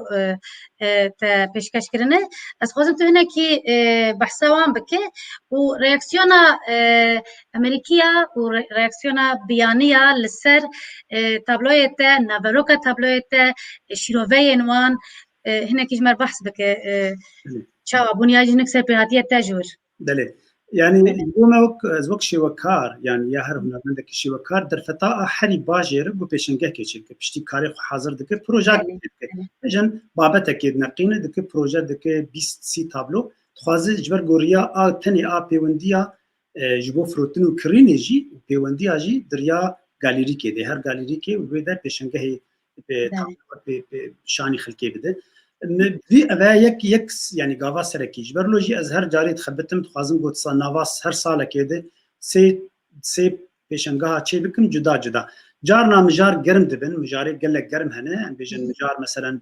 تا پیشکش کرنه از خوازم تو هنا کی بحثوان بکه و ریاکسیونا امریکیا و ریاکسیونا بیانیا لسر تابلویت نابروکا تابلویت شیرووی انوان هنا کی جمر بحث بکه چاوا بنیاجی نکسر پیهاتیه تاجور دلی يعني يومك زوك شي وكار يعني يا هر هنا عندك شي وكار در فتاة حري باجر بو بيشنگه كيچك بشتي كاري حاضر دك بروجيت جن بابتك نقينه دك بروجيت دك 20 سي تابلو تخوازي جبر غوريا ا تني ا بيونديا جبو فروتنو كرينيجي بيونديا جي دريا گاليري كي دي هر گاليري كي ودا بيشنگه شاني خلكي بده في أبا يك يعني قاوا سركي جبرلوجي أزهر جاري تخبتم تخازم قلت نواس هر سالة كده سي بيشنقاها شيء بكم جدا جارنا مجار قرم دبن مجاري قال لك قرم هنا بيجن مجار مثلا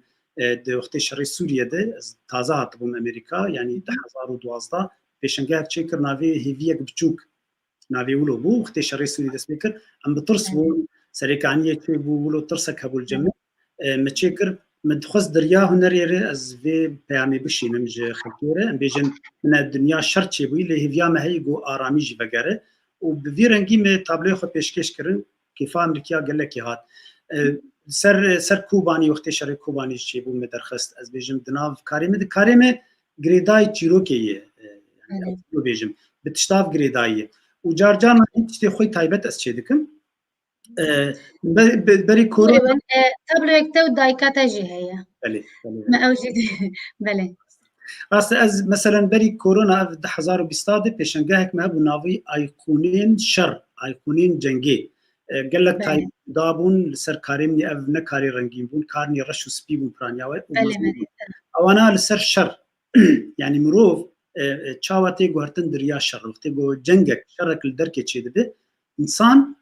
وقت شري سوريا ده تازه هاتبوم أمريكا يعني 2012 بيشنقاها شيء كر نافي هيفيك بتشوك نافي ولو بو وقت شري سوريا ده سبيكر أم بترس بو سريكانية شيء بو ولو ترسك هبو الجميع متشكر مدخز دريا هنري از في بيامي بشي نمج خكيره بيجن من الدنيا شرط بوي اللي هي ما هي جو ارامي جي بغاره وبفيرنجي مي تابلو خو بيشكش كرن كيف امريكا قال لك هات سر كوباني وقت شر كوباني شي بو مدرخست از بيجم دناف كاريمه غريداي تشيروكي يعني بيجم بتشتاف غريداي و جارجان هیچ شتێ خۆی تایبەت ئەس چێ دکم بەری کۆرۆنا تابلوێکتە و دایکاتە ژی هەیە مە ئەو ژی بەڵێ ڕاستە ئەس مەسەرەن بەری کۆرۆنا 2020 پێشەنگەهێک مە هەبوو ناوی ئایقونên شەڕ ئایقونên جەنگê gelek dabûn li ser karêmî ev ne karê rengîn bûn karnî reş û spî bûn piraniya we ewana li ser şer yani mirov çawa tê guhertin diriya şer tê got cengek şerek li derkê çê dibe însan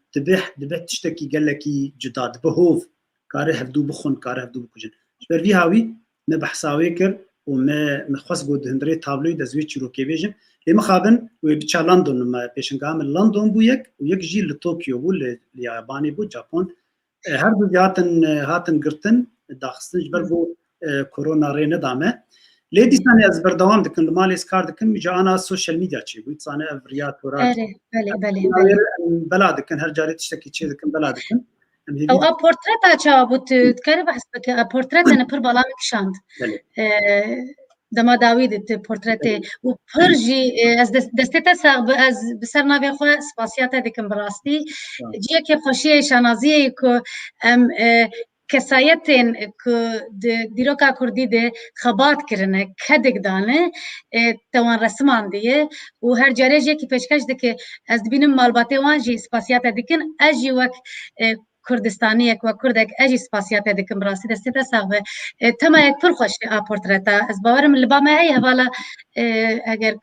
dibe tiştekî gelekî cuda dibe hov kare hevdû bixwin kare hevdû bikujin ji ber vî hawî me behsa wê kir û me xwest got di hindirê tabloyê dez wê çîrokê bêjim lê mixabin wê biça London me pêşengeha min London bû yek û yek jî li Tokyo bû li Yabanê bû Japon her du hatin girtin daxistin ji ber bo korona rê nedame lê dîsan ez berdewam dikin li malê kar dikim ji ana sosyal medya çê bû sane ev riya tora bela dikin her carê tiştekî çê dikin bela dikin ئەو ئا پۆرترێتا چاوە بوو دکارە بەحس بکە پۆرترێتە پڕ بەڵامی کشاند دەما داوی دت پۆرترێتێ و پڕژی ئەس دەستێتە ئەس بسەر ناوێ خۆ سپاسیاتە دکم بڕاستی جیەکێ خۆشیە شانازیە کو ئەم کەسایەتێن دیرۆکا کوردی دێ خەبات کردنە کەدێک دانە تەوان ڕسمان دیە و هەر جارێژێکی پێشکەش دکە ئەس دبینم مالباتێ وانژی سپاسیاتە دکن ئەژی وەک کوردستانیەک وە کوردێک ئەژی سپاسیاتە دکم ڕاستی دەستێتە ساغە تەمایەک پڕ خۆش ئاپۆرترێتە ئەس باوەرم لە بامە هەیە هەواڵە ئەگەر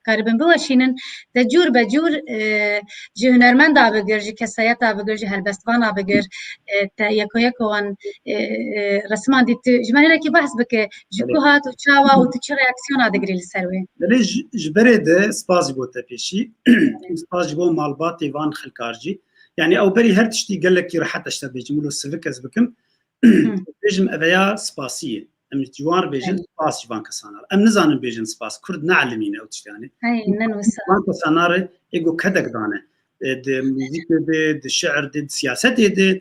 کاربن بوەشینن دە جوور بە جوور ji hunermenda bigir ji kesayeta bigir ji helbestwana bigir te yekoyekwan resman dît ji me hinekî behs bike ji ku hat û çawa û tu çi reaksiyona digirî li ser wê ji berê de spas ji bo te pêşî spas ji bo malbatê van xelkar jî yani ew berî her tiştî gelekî rehet eşte bêjim û sivik ez bikim bêjim eveya spasiyê em ciwan bêjin spas ji van kesanar em nizanin bêjin spas Kurd neelîmîne ew tiştanê van kesanarê ego kedek dane di muzîkê de di şeir de di siyasetê de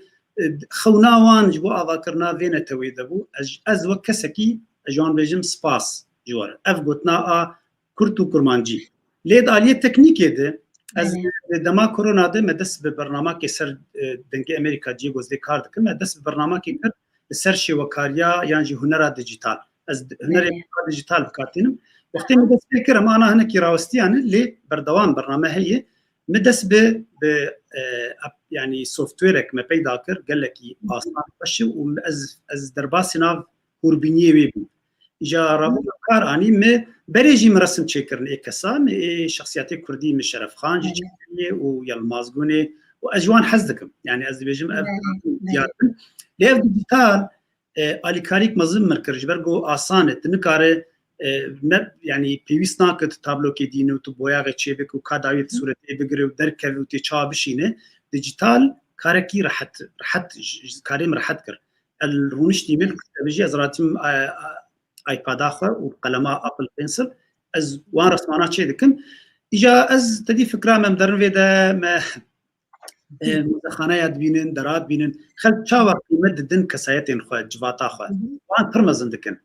xewna wan ji bo avakirina vê netewê de bû ez wek kesekî ji wan bêjim spas ji we ev gotina a Kurd û kurmancî lê di aliyê teknîkê de ez dema korona de me dest bi bernamakê ser dengê Amerîka ciyê gozdê kar dikim me dest bi bernamakê kir li ser şêwekariya yan jî hunera dijital ez hunerê dijital bikatînim wextê me dest pê kir em ana hinekî rawistiyan lê berdewam bername heye me dest bi yani softwêrek me peyda kir gelekî asan xweş û ez derbasî nav hûrbîniyê wê bûm îja rabûna kar anî me berê jî min resim çêkirin ê kesa me ê şexsiyetê Kurdî min Şerefxan jî çêkiriye û Yılmazgunê û ez ji wan hez dikim yani ez dibêjim ev diyarbin lê ev dijital alîkarîk mezin min kir ji ber got asan e tu nikare yani pêwîst nake tu tablokê dînî û tu boyaxê çêbik û ka dawî sûretê bigire û derkeve û tê çawa bişîne dijital karekî rehet karê min rehet kir el rûniştî min jî ez ratîm iPada xwe û qelema Apple Pencil ez wan resmana çê dikim îja ez tedî fikra me derin vê de me muzexaneya dibînin derat bînin xelk çawa qîmet didin kesayetên xwe civata xwe wan pir mezin dikin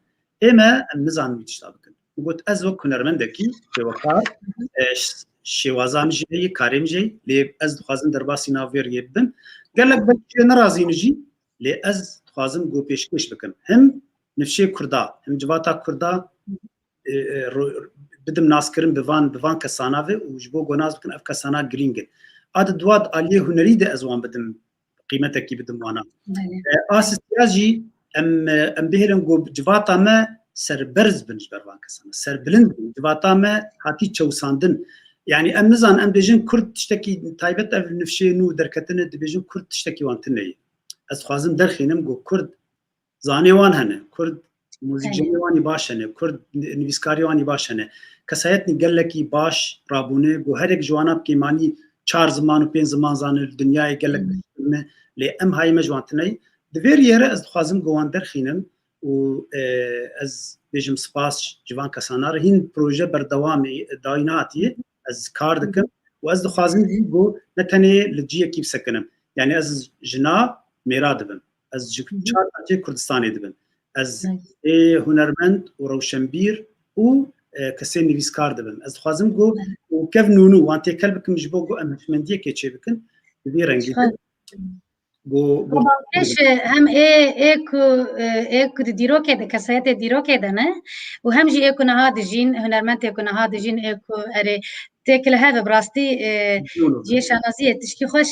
ême em nizanin wî tişta bikin got ez wek hunermendekî şêwekar şêwazan jî heye karê min jî lê ez dixwazim derbasî nav vê riyê bibim gelek belkî nerazîn jî lê ez dixwazim got pêşkêş bikim him nifşê Kurda him civata Kurda bidim naskirin bi van kesana ve û ji bo gonaz bikin ev kesana girîngin ad duat aliyê hunerî de ez wan bidim qîmetekî bidim wana asistiya jî em bihêlin got civata me serberz bin ji ber van kesana serbilind bin civata me hatî çewsandin yani em nizan em bêjin Kurd tiştekî taybet ev nifşê nû derketine dibêjin Kurd tiştekî wan tineyê ez dixwazim derxînim got Kurd zanê wan hene Kurd muzîkî wanî baş hene Kurd nivîskarî wanî baş hene kesayetnî gelekî baş rabûne got herek ji wan pêmanî 4 ziman û 5 ziman zanir dinyayê gelek me lê em hayê me ji wan tineyî di vê yere ez dixwazim got wan derxînim û ez bêjim spas ji van kesanar hîn proje berdewamê dayî nehatiye ez kar dikim û ez dixwazim got ne tenê li ciyekî bisekinim yani ez jina mêra dibim ez ji çar Kurdistanê dibim ez ê hunermend û rewşenbîr û کەسێ نویسکار دەبن ez dixwazim got û kev nûnû wan têkel bikim ji bo got em hişmendiyekê çê bikin bi vê rengî باش هم ايكو ديروكي ده كسايت ديروكي ده نه وهم جي ايكو نهاد جين هنرمنت ايكو نهاد جين ايكو اري تاكل هذا براستي جيش نازيه تشكي خوش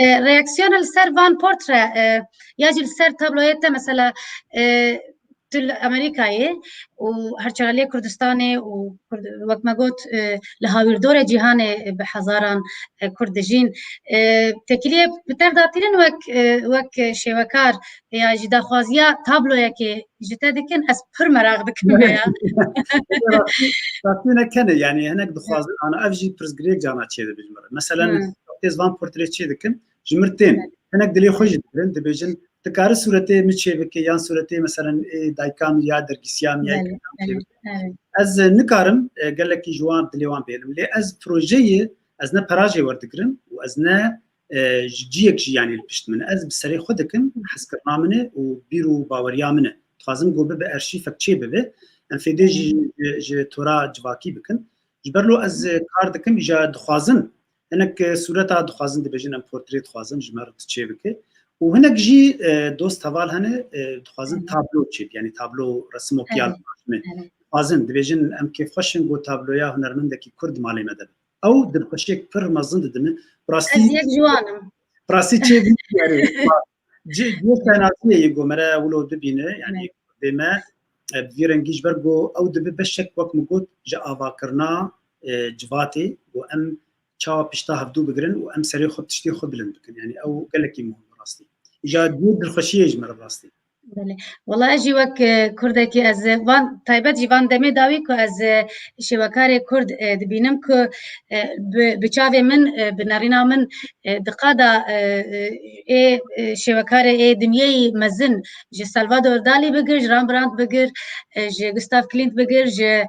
رياكسيون السر فان بورترا ياجي السر تابلويته مثلا امریکایی و هرچند کردستانی و وقت ما گفت لهاویر دور جهان به هزاران کرد جین تکلیه بتر داتیرن وک شوکار یا جدا خوازیا تابلویا که جتا دکن از پر مراغ دکن یا تاتینا کنه یعنی هناك دخواز انا افجي برزغريك جانا تشي بجمر مثلا تيز فان بورتريت تشي دکن جمرتين هناك دلي خوش دکن دبيجن تكار صورتي متشابكه يان صورتي مثلا دايكام يا دركسيام يا از نكارم قال لك جوان دليوان بيلم لي از بروجي از نا براجي وردكرن واز نا جيك يعني البشت من از بسري خدكن حسكرنا منه وبيرو باوريا منه تخازم جو بارشيفك تشي ببه ان في دي جي تورا جواكي بكن جبرلو از كار دكم اجا دخوازن انك صورتها دخوازن دبجن بورتريت خوازن جمر تشي بك وهناك جي دوست هوال هنا دخوازن تابلو تشيب يعني تابلو رسم وكيال خوازن دبيجن ام كيف خشن جو تابلويا هنرمندكي كرد مالي مدب او دبخشيك بر مزن ددم براستي ازيك جوانم براستي تشيب يعني جي كاناتيه يجو مرا ولو دبينه يعني بما بفيرنجيش برغو او دب بشك وك مقود جا افاكرنا جواتي وام تشاو بيشتا هفدو بگرن وام سري خود تشتي خود بلند بكن يعني او قالك مهم براستي اجا دود الخشيه جمر براستي بله والله اجي وك كردكي از وان تایبت جوان دمي داوي كو از شوكاري كرد دبينم كو بچاوي من بنارينا من دقادا اي شوكاري اي دنيي مزن جي سالفادور دالي بگير رامبراند بگير جي غوستاف كلينت بگير جي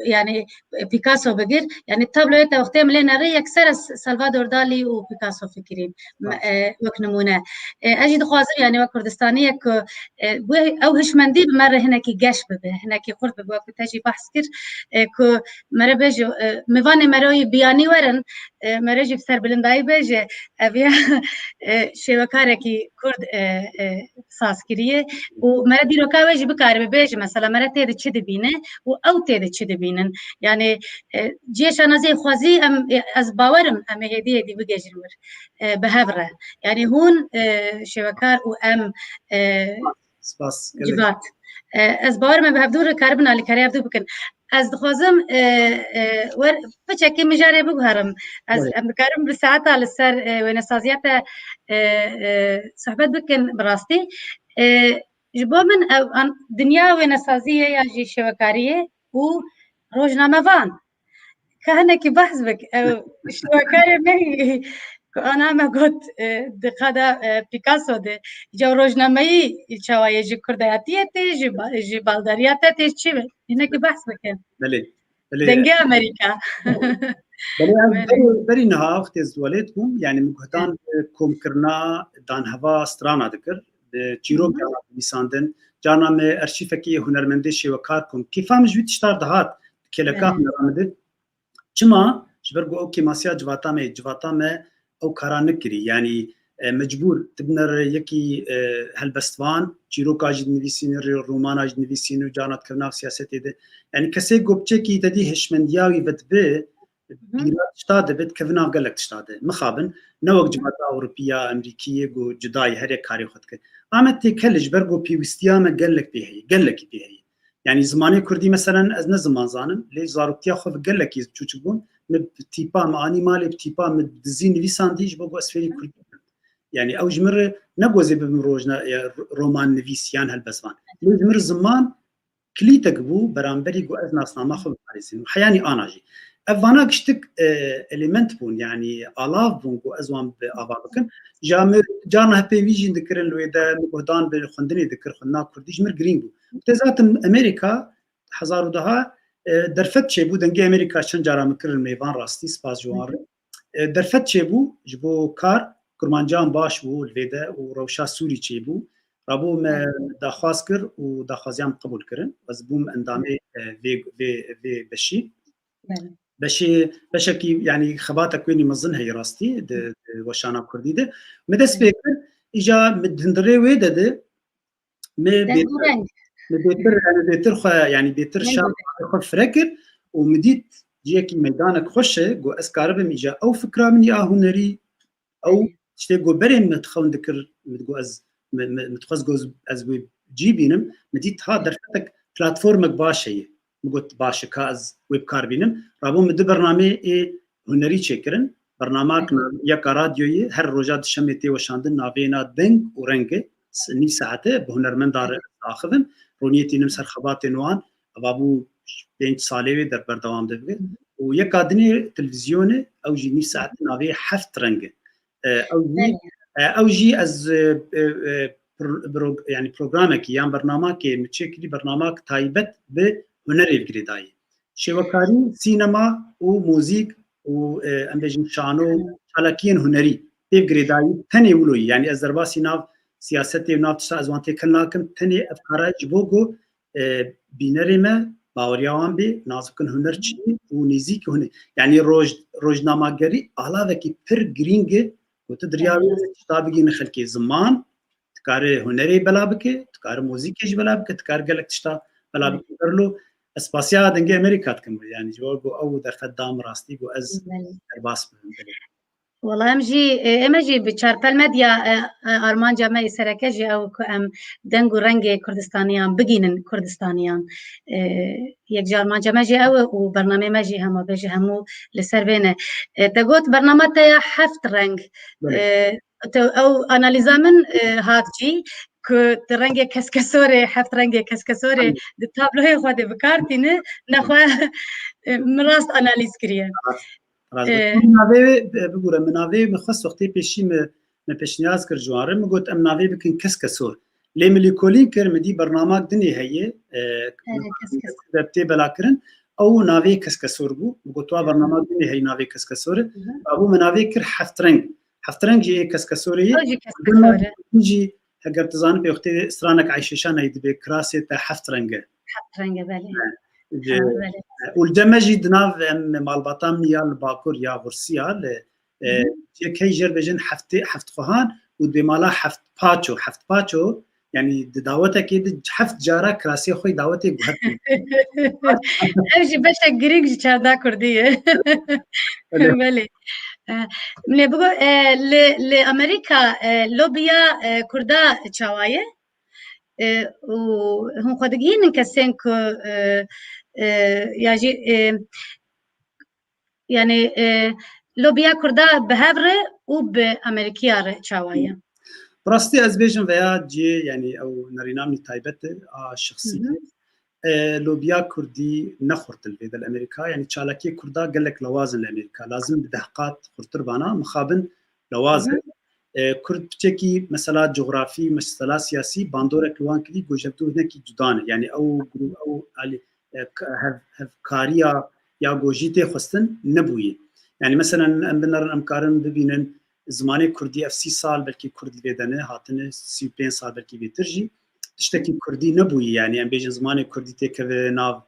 يعني بيكاسو بگير يعني التابلو تا وقت ملينا ري اكثر سالفادور دالي وبيكاسو فكرين وك نمونه اجي دخوازم يعني وكردستانيه او هشمندی بمره هناکی گشت ببه هناکی قرب ببه که تاجی بحث کرد که مره بجو میوان مروی بیانی ورن مره جی بسر بلندایی بجه اویا شوکاره کی کرد ساز کریه و مره دیرو که وجه بکاره بجه مثلا مره تیده چی دبینه و او تیده چی دبینن یعنی جیش انازی خوازی از باورم ام هدیه دی بگجرمر به هفره یعنی هون شوکار و ام سپاس جبات از باور من بهدور کاربن علی کاری افدو بکن از دخوازم ور بچکی مجاره بگهرم از ام کارم بساعت على السر ونسازیات صحبت بکن براستی جبو من دنیا ونسازیه یا جی شوکاریه و روزنامه وان كهنا كي بحسبك شوكاية مهي أنا ما قلت دقادة بيكاسو ده جو روزنامه‌ای چاوای جی کردیاتیه جی بالداریاته چی هنا كي بحسبك بله دنگه امریکا بله بری نها وقت زوالتكم يعني مقهدان كوم كرنا دان هوا سترانا ذكر تشيرو بيساندن جانا م ارشيفكي هنرمندي شوكاركم كيفام جويت شتار دهات كلكا هنرمندي چما جبرگو او کیماسیا جواتا me او کارا نکری yani مجبور تبنر یکی هلبستوان چیروکا جد نویسینر رومانا جد نویسینر جانات کرنا سیاستی ده yani کسی گوبچه کی تدی هشمندیاوی بدبه بیرات شتاده بد کفنا گلک شتاده مخابن نوک جواتا اوروبیا امریکیه گو جدای هر کاری خود که آمد تکل جبرگو پیوستیا ما گلک بیهی يعني زماني كردي مثلا از نه زمان زانم لي زاروتيا خو قال لك تشوچبون تيبا معاني مالي بتيبا مدزين نويسانديج بو اسفيري كردي يعني او جمر نغوزي بمروجنا رومان نويسيان هالبسوان لي جمر زمان كليتك بو برامبري جو از ناس ما خو باريسين حياني انا جي افانا كشتك اليمنت بون يعني الاف بون جو ازوان بافابكن جانا بيفيجن ذكرن لويدا مقدان بخندني ذكر خنا كردي جمر جرين بو تزات امريكا هزار دها درفت شبو دنگه امريكا شن جارا مكر الميوان راستي سپاس جوار درفت شبو جبو كار كرمانجان باش بو الفيدا وروشا سوري شبو رابو ما داخواز كر و داخوازيان قبول كرن بس بوم اندامي في بشي بشكي يعني خباتا كويني مظن هي راستي وشانا كردي ده مدس بيكر اجا مدندري ويدا ده بيتر يعني بيتر شاب خو فركر ومديت جيكي ميدانك خوشه جو اسكارب ميجا او فكره مني هنري او شتي جو برين متخون ذكر متجو از متخص جوز از جيبينم مديت ها درفتك بلاتفورمك باشيه مقلت باشه كاز ويب كاربينم رابو مد برنامج اي هنري تشكرن برنامج يا راديوي هر روجات شمتي وشاندن نافينا دنگ ورنگ ني ساعته بهنرمند دار اخذن رونيتي نمسر خبات نوان ابابو 5 ساله در بردوام دبه ويا قادني تلفزيون او جي ني ساعه نافي حفت رنگ او جي از يعني برنامج يعني برنامج متشكل برنامج تايبت بهنر الجريداي شوكاري سينما وموسيقى وامبيجن شانو حلقين هنري الجريداي تاني ولوي يعني ازرباسي ناف سياستي وناف تسازوانتي كلناكم تاني افكار جبوغو بينريما باوريان بي نازكن هنرچي ونزيك هنر يعني روجنامه‌گری علاوه پر گرینگ وتدرياوي تابعي نخلكي زمان تكار هنري بلابك تكار موسيقى بلابك تكار قالك تشتا بلابك برلو اسباسيا دنجي امريكا تكمل يعني جو او در خدام راستي جو از درباس والله امجي بچارپل مدیا ارمان جامعه سرکجی او ام دنگو رنگ کردستانیان بگینن کردستانیان یک جارمان جامعه او و برنامه مجی هم بجی همو لسر بینه تقوت برنامه تا حفت رنگ او انالیزا من هاتجی که رنگ کسکسوره حفت رنگ کسکسوره د تابلوی خود بکارتینه نخواه مراست انالیز کریه مناوی بگوره مناوی مخصوص وقتی پیشی من پیشنیاز کر جواره مگوت ام مناوی بکن کسکسور لیملی کولین کر مدی برنامه دنی هیه دبتی بلا کرن او ناوی کسکسور بو مگوت وا برنامه دنی هی ناوی کسکسوره ابو مناوی کر حفت رنگ جی کسکسوری جی اگر تزان به وقتی استرانک عیششان هید به کراسه تا حفت رنگ بله والدمجي دناف مالبطام نيال باكور يا غرسيال كي جر بجن حفت خوهان ودمالا حفت باتشو يعني دعوتك كده حفت جارا كراسي خوي دعوتك بهت امشي باشا جريك جادا كرديه بله من بگو لامریکا لوبیا کردا چاوايه و هم خودگین کسین که يعني لوبيا كردا بهبره وبامريكيا تشاوايا براستي ازبيجن ويا جي يعني او نرينامي تايبت الشخصيه لوبيا كردي نخرت البيد الامريكا يعني تشالاكي كردا قال لك لوازم الامريكا لازم بدهقات خرتربانا مخابن لوازم كرد بتكي مثلا جغرافي مثلا سياسي باندورك لوان كلي جوجبتو هناك جدان يعني او هف كاريا يا جوجيتي خستن نبوي يعني مثلا بنر امكارن ببينن زماني كردي اف 6 سال بلكي كردي بيدنه هاتن 35 سال بلكي بيترجي تشتكي كردي نبوي يعني ام بيجن زماني كردي تك ناف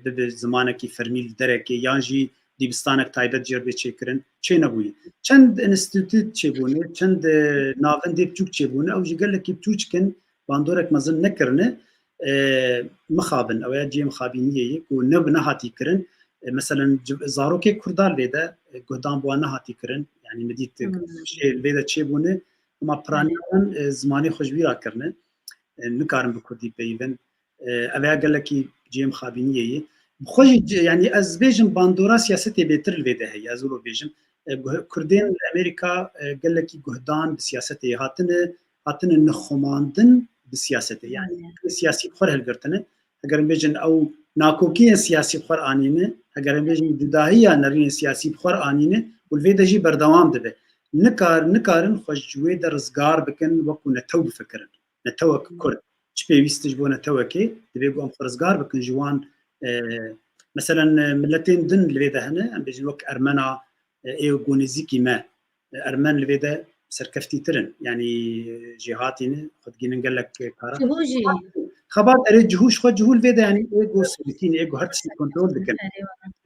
بزمانك فرميل دركي يانجي دیبستانک تایبەت جێر چێکردن چێ نەبووی چەند ئینستیتوت چێبوونێ چەند ناوەندێ بچووک چێبوونە ئەو ژی گەلێکی بچووچکن باندۆرێک مەزن نەکردنە مخابن ئەوەیە جێ مخابینیەیەک و نەهاتیکردن مثلا زارۆکێک کوردال لێدە گۆدان بووە نەهاتیکردن یعنی مدیت لێدە چێبوونە ئەما پرانیان زمانی خۆشبیراکردن نکارن بە کوردی پەیوەند ئەوەیە گەلێکی جێ مخابینیەیە خوش يعني از بيجن باندورا سياستي بيتر الفيده هي ازولو بيجن كردين امريكا قال لك جهدان بسياستي هاتن نخماندن بسياستي يعني سياسي بخور هالقرتنه اگر بيجن او ناكوكي سياسي بخور انينه اگر بيجن دداهيه نرين سياسي بخور انينه والفيده جي بردوام دبه نكارن خوش جوي درزگار بكن وكو نتو بفكرن نتوك كرد چبيستج بو نتوكي دبي قوم فرزگار بكن جوان مثلا ملتين دن لبيدا هنا ام بيجن وك ارمنا ايو غونيزيكي ما ارمان لبيدا سركفتي ترن يعني جهاتين خد جينا قال لك كارا جهوجي خبر اريد جهوش خد جهول فيدا يعني ايجو سلكين ايجو هرتسي كنترول دكن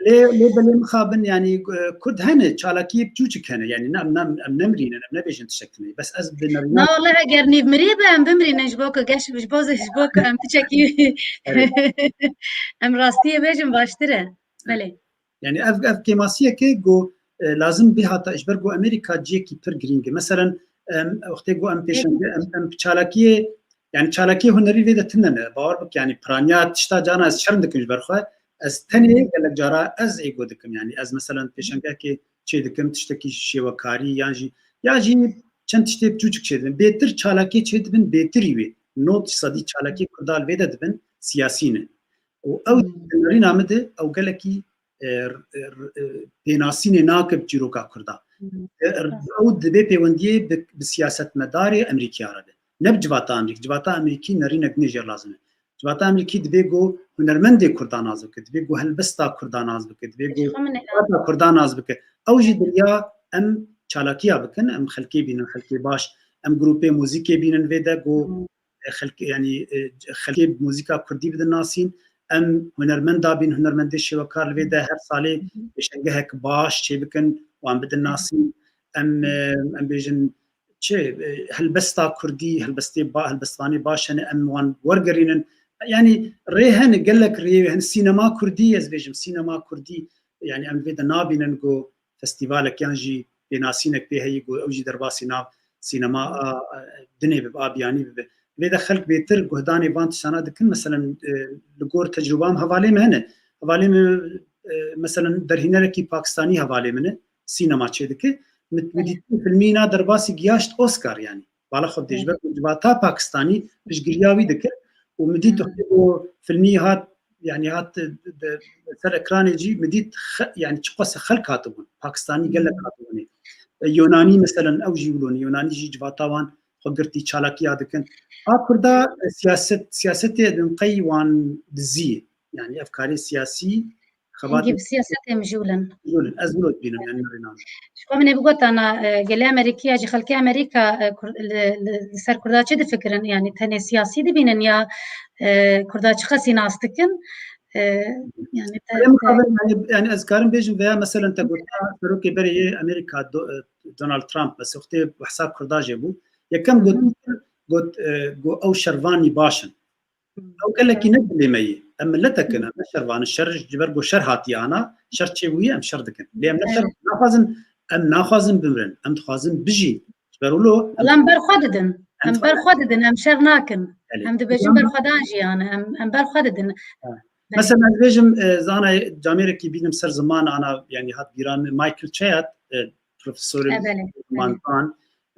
أيوة. ليه بلي مخابن يعني كد هنا تشالكي بجوجك هنا يعني نام نمرين انا نبيش نتشكني بس از بنرينا نا والله اگرني مريبه ام بمري نجبوك قش بجبوز جبوك ام تشكي ام راستيه بيجم باشتره ملي يعني اف كيماسيه كي جو لازم بها تاجبر جو امريكا جيكي بير جرينج مثلا وقت جو ام بيشن ام تشالكي يعني تشالكي هنري فيدا تنن باور بك يعني برانيات تشتا جانا شرم دكن جبرخه از تني قال لك جارا از ايجو دكم يعني از مثلا بيشن كي شي دكم تشتكي شي وكاري ياجي چند تشتي بجوجك شي بيتر تشالكي شي دبن بيتري وي نوت صدي تشالكي كدال فيدا دبن سياسيين او نري نامده او قال لك بیناسین ناکب جیروکا کردا او دبی پیوندی به سیاست مداری امریکی عربی نب جواتا امریکی جواتا امریکی نری نگنی جر لازمه جواتا امریکی دبی گو هنرمند کردان از بکه دبی گو هلبستا کردان از بکه دبی گو کردان از بکه او جی دریا ام چالاکیا بکن ام خلکی بینن خلکی باش ام گروپ موزیکی بینن ویدا گو خلکی يعني خلکی موزیکا کردی بدن ناسین ام هنرمندا بين هنرمندي شوكار الفيدا هر صالي بشنجهك باش شي بكن وان بدن ناسين ام بيجن شي هلبستا كردي هلبستاني باش انا ام وان ورقرين يعني ريهن قال لك ريهن سينما كردي از بيجم سينما كردي يعني ام فيدا نابين نجو فستيفالك يانجي بناسينك بها يجو اوجي درباسي ناب سينما دني باب يعني لذا خلق بيتر جهداني بانت سنة دكن مثلا لقور تجربام هوالي مهنه هوالي مثلا درهنا لكي باكستاني هوالي منه سينما تشي دكي متمدي فيلمينا درباسي جياشت اوسكار يعني بالا خد دجبر جباتا باكستاني مش قرياوي دكر ومدي تحتو فيلمي هات يعني هات سر اكران يجي مديت يعني تشقص خلق هاتبون باكستاني قال لك هاتبوني يوناني مثلا او جيولون يوناني جي جباتاوان خقرتي تشالاكي دكن كردا سياسة دنقي وان دزي يعني أفكاري سياسي خبات نجيب سياسة مجولا أزولت بينا يعني نرينا شو من بقول أنا قلة أمريكية جي خلكي أمريكا سر كردا شد فكرا يعني تاني سياسي دي بينا يا كردا خسي ناس تكن يعني يعني أذكارن بيجن بها مثلا تقول فروكي بري أمريكا دونالد ترامب بس وقتي وحساب كردا جابو يكم قلت او شرفاني باشن او قال لك ينبلي مي اما لا تكن اما شرفان الشر جبرقو شر هاتي انا شر تشوي ام شر دكن ليه نشر ناخذن ام ناخذن بمرن ام تخازن بجي جبروا له ام برخددن ام شر ناكن ام دبجن برخدانجي انا ام برخددن مثلا بيجم زانا جاميركي بينم سر زمان انا يعني هات جيران مايكل تشات بروفيسور مانتان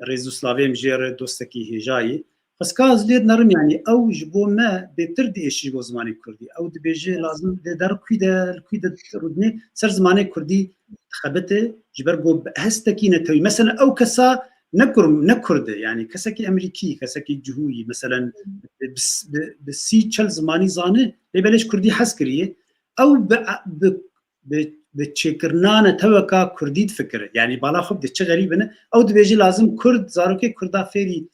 ريزوسلافي مجير دوستكي هجاي بس كاز ليد نرم يعني او جبو ما بتردي ايش جو زماني كردي او دبيجي لازم دار كويدا ردني سر زماني كردي خبته جبرجو هستكي نتوي مثلا او كسا نكرد يعني كسكي امريكي كسكي جهوي مثلا بسي تشل زماني زانه ليبلش كردي حسكريه او بتشكرنانه توكا كرديد فكره يعني بالا خب دتش غريبه او دبيجي لازم كرد زاروكي كردا فيري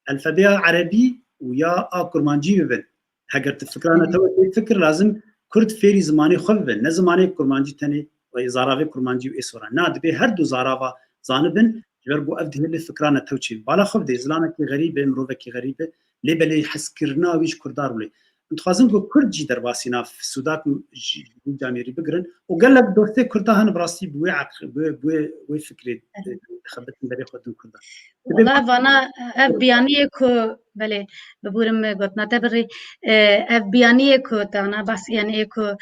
الفابيا عربي ويا كرمانجي ببن هاجر تفكرانه توكي فكر لازم كرد فيري زماني خبن نه زماني كرمانجي تاني وزاراوي كرمانجي واسورا ناد به هر دو زارافا زانبن جربو افده اللي فكرانه توكي بالا خب دي زلانك غريبه مروبكي غريبه ليبلي حسكرنا ويش كردار ولي انتخازن جو كردجي درباسينا في السوداك جاميري بقرن وقال لك دوستي كردها براستي بوي بوي فكري خبت بري خدن كردا والله فانا بيانيكو بله ببورم قطنا تبري بيانيكو تانا بس يعني اكو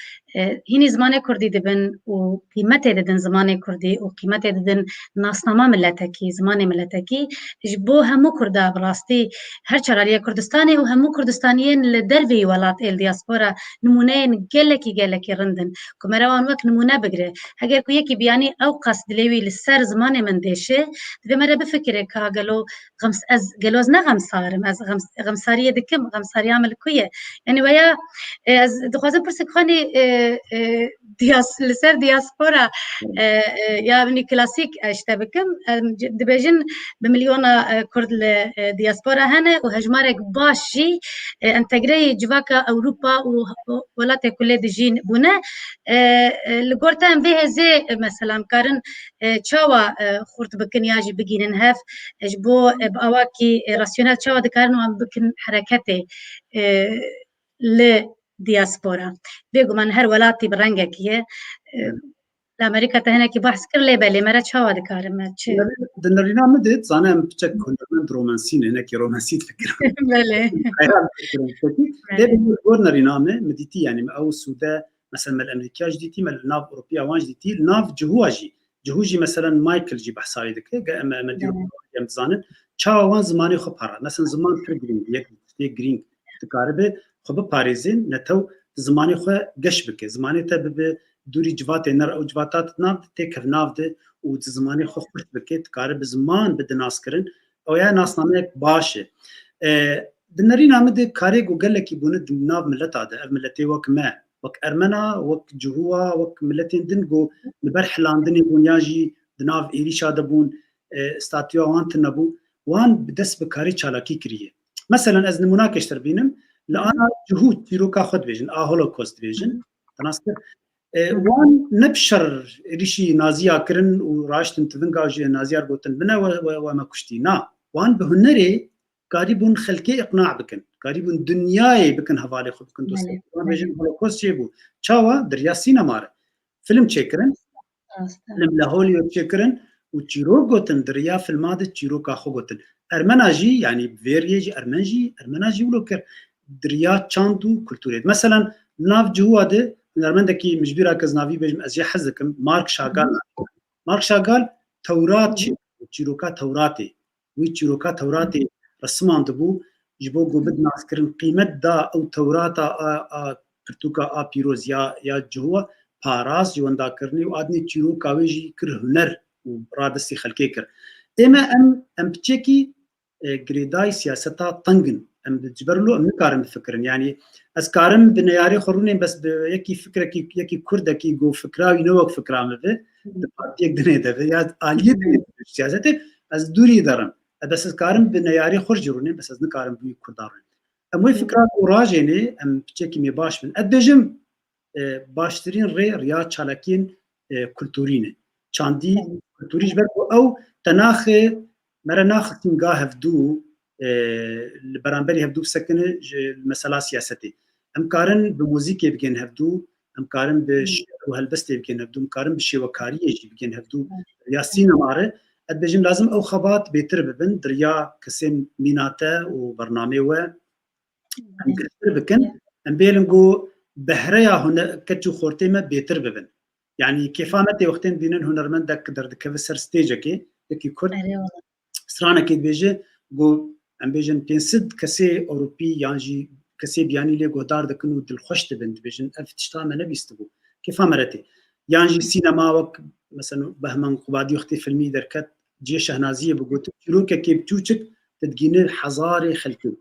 هني زمان كردي دبن وقيمته ددن زمان كردي وقيمته ددن ناسنامه ملتكي زمان ملتكي جبو همو كردا براستي هر چراليه كردستاني وهمو كردستانيين لدربي ولات الدياسبورا نمونين قلكي رندن كمروان وك نمونه بقره هگر كو يكي بياني او قصد لوي للسر زمان من ديشه دبي مره بفكره كا قالو غمس از قالوز نغم صارم از غمسارية دكم غمسارية عمل كوية يعني ويا دخوازم برسك خاني لسر دياسبورا يعني كلاسيك اشتبكم دبيجن بمليون كرد دياسبورا هنا وهجمارك باشي انتجري جواكا اوروبا ولاته كله دجين بنا لقورتان به زي مثلا كارن تشاوا خورت بكن ياجي بجينن هف اجبو باواكي راسيونال تشاوا دكارن وان بكن حركته لدياسبورا بيقو من هر ولاتي برنگك هي لامريكا تهنا كي بحث كر لي بالي مرا تشاوا دكارن دنرينا مدت زانا بتشك كنت رومانسين هناك رومانسيت فكره بله ليه نرينا مديتي يعني او السوداء مثلا من الامريكا جديتي من الناف اوروبيا وان جديتي الناف جهوجي مثلا مايكل جي بحثاري دك مدير يمزانن تشاوا وان زماني خو بارا مثلا زمان جرين يك جرين تقاربه خو باريزين نتو زماني خو قش بك زماني تب دوري جوات نر او جواتات ناف تك ناف ده وزماني خو خرج بك تقارب زمان بد ناس كرن او يا ناس نامك باشه دنرينا مد كاري قال لك يبون ناف ملت هذا ملتي وك ما وك ارمنا وك جهوا وك ملتين دنجو نبرح لاندني بنياجي دناف ايريشا دبون استاتيو وانت نبو وان بدس بكاري تشالاكي كريه مثلا از نموناك اشتربينم لا جهود تيروكا خد فيجن هولوكوست فيجن تناستر وان نبشر ريشي نازيا كرن وراشتن تفنجاج نازيار بوتن بنا وما كشتينا وان بهنري قريبون خلكي اقناع بكن قريبون دنياي بكن هوالي خو بكن دوست فيجن هولوكوست جيبو تشاوا دريا سينما فيلم تشيكرن فيلم لهوليود تشيكرن وتشيرو غوتن دريا فيلم هذا تشيرو كاخو غوتن ارمناجي يعني فيريجي ارمناجي ولوكر دريا تشاندو كولتوريد مثلا ناف جهوده نرمندكي مجبيرا كزنافي بجم ازي حزكم مارك شاغال تورات تشيروكا توراتي ويتشيروكا توراتي رسمان دبو جبو قبد ناسكرن قيمة دا او توراتا كرتوكا بيروز يا جهوا باراز جوان دا كرني وادني تشيروكا ويجي كر هنر ورادسي خلكي كر اما ام بتشيكي جريداي سياستا طنجن ام بتجبرلو ام نكارم فكرن يعني اسكارم بنياري خرونين بس يكي فكره يكي كردكي جو فكراوي نوك فكرام به بارتيك دنيته يا اليه سياسته از دوري درم بس اسكارم بنياري خرجرونين بس از نكارم بي كردارون ام فكرات وراجيني ام بتشكي مي باش من ادجم باشترين ريا تشالاكين كولتورينه چاندي كولتوريج او تناخ مرناخ تنگاه هفدو برانبري هفدو سكنه المسألة سياستي امكارن بموزيكي بكين هفدو امكارن بشعر وهلبستي بكين هفدو امكارن بشيوكاريه يجي بكين هفدو يا سينما ادبجم لازم او خبات بيتر ببن دريا كسم ميناتا وبرنامج و بكن ام بيلنجو بهريا هنا كتشو خورتيما بيتر ببن يعني كيفامتي وقتين بينن هنرمندك دردك في سر ستيجكي يكي كرد سرانا كي بيجي جو ام بيجن بينسد كسي اوروبي يعني كسي بياني لي غدار دكنو دل خوش تبند بيجن افتشتا ما نبيستبو كيف مرتي يعني سينما وك مثلا بهمن قبادي وقتي فيلمي دركت جي شهنازيه بقوت روكا كي بتوچك تدقين حزاري خلكو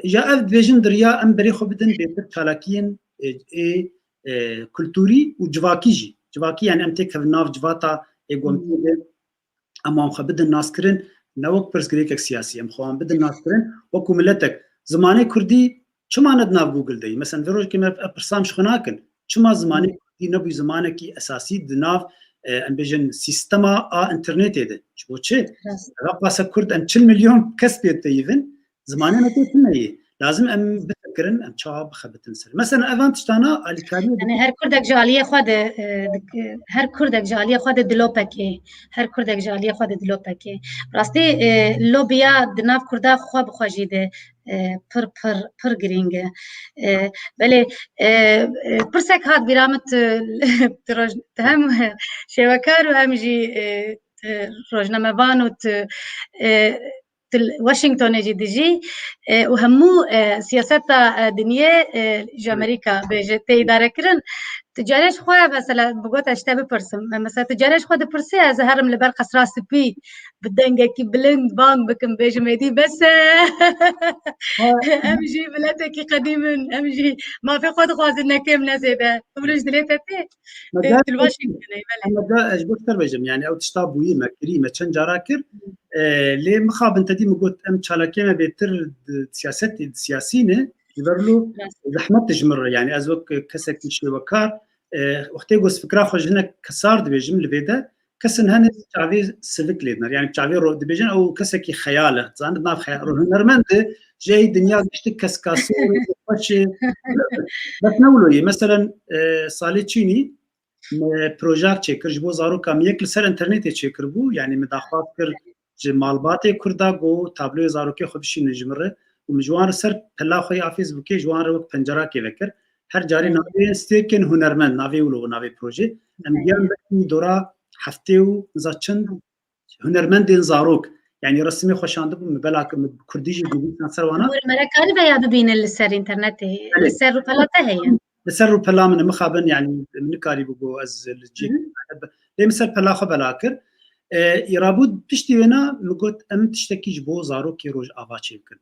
جاء اف بيجن دريا ام بري خو بدن بيت تشالاكين اي كولتوري وجواكيجي جواكي يعني ام تك ناف جواتا ايغوم اما خبد الناس كرن نوك برسكريك سياسي ام خوان بد الناس كرن وكو ملتك زماني كردي چما ندنا جوجل دي مثلا فيروج كما برسام شخناكن چما زماني كردي نبي زمانكي اساسي دناف امبيجن سيستما انترنت ده شبوچه رقص كرد ان 4 مليون كسبت تيفن زمانه نتي لازم ام بتفكرن ام شاب خبتن سر مثلا افانتش تانا الكاريو يعني هر كردك جاليه خود هر كردك جاليه خود دلوپکه هر كردك جاليه خود دلوپکه راستی لوبیا دناف کردا خو بخوجیده پر گرینگه بله پرسک هات برامت تروج تهم شوکار و همجی روزنامه‌وان و واشنطن جديجي وهمو سياسات دنيا جامريكا بجتي إدارة كرن تجاريش خويا مثلا بقول اشتا بپرسم مثلا تجاريش خود پرسی از هرم لبر قصرا سپی بدنگه کی بلند بانگ بکن بیجم ایدی بس امجي بلادك قديم امجي ما في خود خوازن نكيم نزيده برج دليتتي تلواشي اما دا اجبر تر بجم يعني او تشتابوي ما كريمه چن جاراكر لي مخاب انت دي مقول ام تشالاكيما بيتر سياسينه جبرلو زحمت تجمر يعني ازوك كسك مش وكار وقتي قوس فكره خوش هنا كسار دبيجم لبيدا كسن هن تعبي سيفيك ليدنر يعني تعبي رو دبيجن او كسكي خياله زان ناف خيال هنرمند جاي دنيا بشتك كسكاسو بس نولوي مثلا صالي تشيني پروژه چکر جبو زارو کم یک لسر انترنت چکر بو یعنی مداخلات کر جمالبات کردا گو تابلو زارو که خودشی نجمره و مجوان سر پلا خوی فیسبوک جوان رو پنجره کی وکر هر جاری ناوی استیکن هنرمند ناوی ولو ناوی پروژه ام بیان بکنی دورا هفته و زچن هنرمند زاروک يعني رسمي خوشانده بلاك كرديجي بيجي سر وانا مركاري بيا ببين السر انترنت السر بلاته هي لسر بلا من مخابن يعني من كاري بقو از الجيك لي مثل بلا خو بلاكر يرابود تشتينا مقوت ام تشتكي جبو زارو كي روج افاچي كن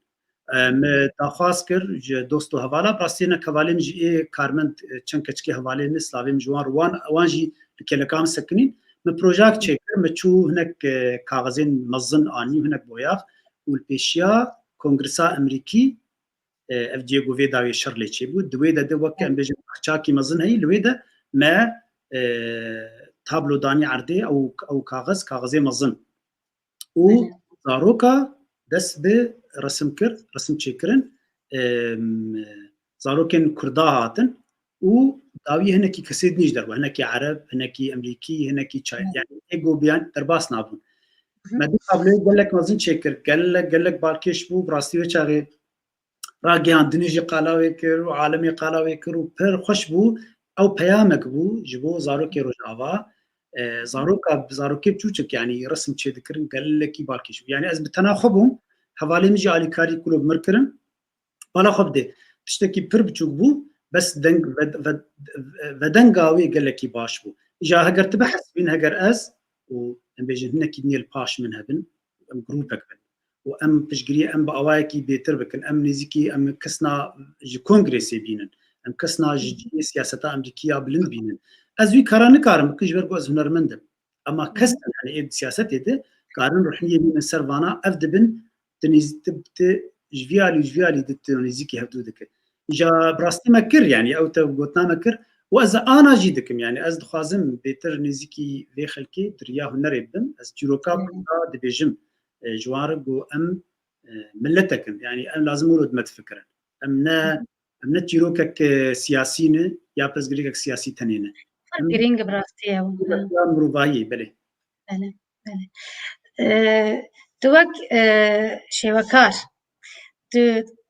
داخواست کر دوستو حوالا براستینا کوالیم جی کارمند چند کچکی حوالی نسلاویم جوان وان جی کلکام سکنین من پروژه چکر مچو هناك کاغذین مزن آنی هناك بویاف والبيشيا كونغرسا امريكي اف جي جوفي داوي شرلي تشي بود دويدا دو وقت ام بيجي خشاكي مزن هي لويدا ما تابلو داني عردي او كاغذي مزن و زاروكا دس به رسم كر رسم تشكرن زاروكن كردا هاتن و داوي هناكي كسيد نيش دربو هناكي عرب هناكي امريكي هناكي تشاي يعني ايجو بيان درباس نابون ما دي قبل قال لك مازن تشكر قال لك بالكيش بو براستي وچاغي راگیان دنیجی قلاوی کر و عالمی قلاوی کر و پر خوش بو او پیامک بو جبو زاروکی روجاوا زاروکی بچوچک يعني رسم چه دکرن گلکی بالکیش يعني از بتناخبهم حوالی مجي علی کاری کلوب مرکرن بالا خب ده تشتكي پر بچوک بو بس دنگ و دنگاوی گلکی باش بو اجا هگر تبحث بين هگر از و ام بيجن هناك نيل باش من هبن ام جروبك بن وام بشجري ام باواكي بيتر بكن ام نزيكي ام كسنا كونغرسي بينن ام كسنا جي سياسه امريكيه بلند بينن ازوي كارن كارم كجبر جوز هنرمند اما كسن يعني سياسه دي كارن روحيه بين سرفانا افدبن تنيز تبت جفيالي دت نزيكي هبدودك جا براستي مكر يعني او تبغوتنا مكر واذا انا جيدكم يعني از دخازم بيتر نزيكي في خلكي دريا هنربن از جيروكا دبيجم جوارب ام ملتكن يعني ام لازم ولد ما تفكرن امنا تيروكك سياسيين يا بس غريك سياسي تنين جرينج براستي او مروباي بله بله توك شوكار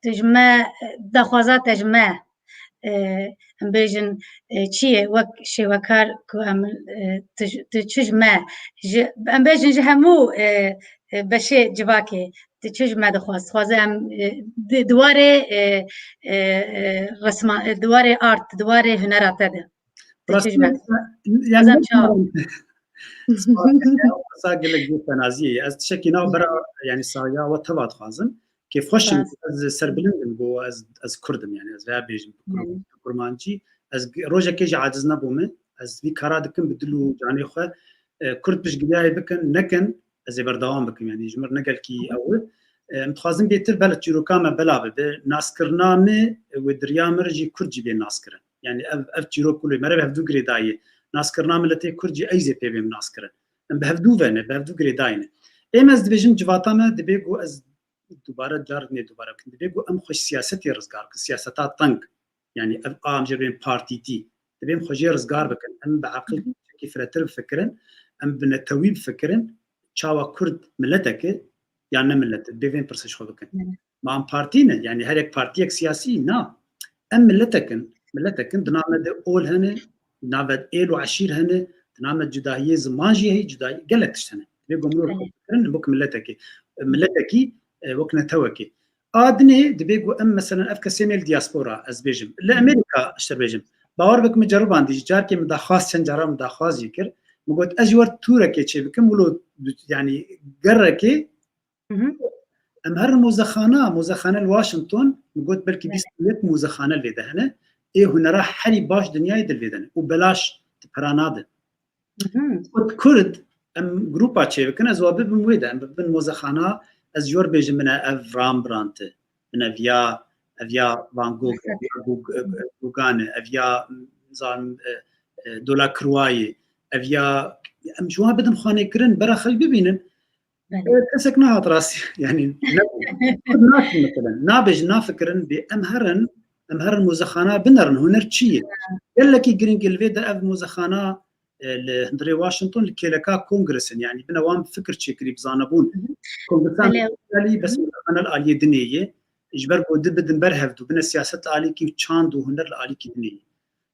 تجمع دخوازات تجمع ام بيجن چیه وک شوکار کو ام تجمع ام بيجن جهمو بشه جواکه تجمع دخواست خوازه ام دواره رسم دواره آرت دواره هنرات ده تجمع يعني ساقل لك جوتا نازية از تشكي ناو برا يعني سايا وتبعت خازن كيف خوش از سربلن بو از كردم يعني از بيج كرمانجي از روجا كيجي عاجزنا بومه از في كارادكم بدلو يعني خو كرد بش قباي بكن نكن از بردوام بكم يعني جمر نقل كي اول متخازن بيتر بلد جيرو كاما بلا ناسكرنامه ودريامر جي كرجي بين ناسكرن يعني اف جيرو كله مرة بهدو غريداي ناسكرنامه لتي كرجي ايزي بي ناسكرن بهدو فنه بهدو غريداينه ام از دبيجن جواتامه دبيغو از دوباره جارني دوباره كنت دبيغو ام خوش سياستي رزقار سياستات طنق يعني ام جرين بارتي تي دبيم خوش رزقار بكن ام بعقل كيف رتر فكرن ام بنتويب فكرن تشاوا كرد ملتك يعني ملت ديفين برسش خو بكن ما ام بارتينا يعني هريك بارتيك سياسي نا ام ملتكن دنامد اول هنا نابد ايل وعشير هنا دنامد جداهيه زمانجي هي جداهيه قالك تشتنه بيقوم له كرن بك ملتكي وكنا توكي ادني دبيقو ام مثلا افكا سيميل دياسبورا از بيجم لامريكا اشتر بيجم باور بکم جربان دی جار که مدخواست چند جرام مدخواستی کرد مگوت از ور توره که چه بکم ولو يعني قرر که ام هر موزخانه الواشنطن مگوت بلکی 21 موزخانه لیده هنه ای هنرا حری باش دنیای دل لیدن و بلاش پراناده قد کرد ام گروپا چه بکن از وابه بمویده ام ببن موزخانه از جور بیجم من اف رامبرانت من افیا وان گوگ گوگانه افیا زان دولا کروایی افیا ام جوان بدم خانه کرن برا خل ببینن كسك نهض راسي يعني مثلا نابج نافكرن بامهرن مزخانه بنرن هنر تشي قال لك جرينج الفيدا اف مزخانه لهندري واشنطن لكيلكا كونغرس يعني بنا وام فكر تشي قريب زانبون كونغرسان بس انا الاليه دنيه اجبر بود بدن برهف دو بنا السياسات الاليه كي تشاندو هنر الاليه كي دنيه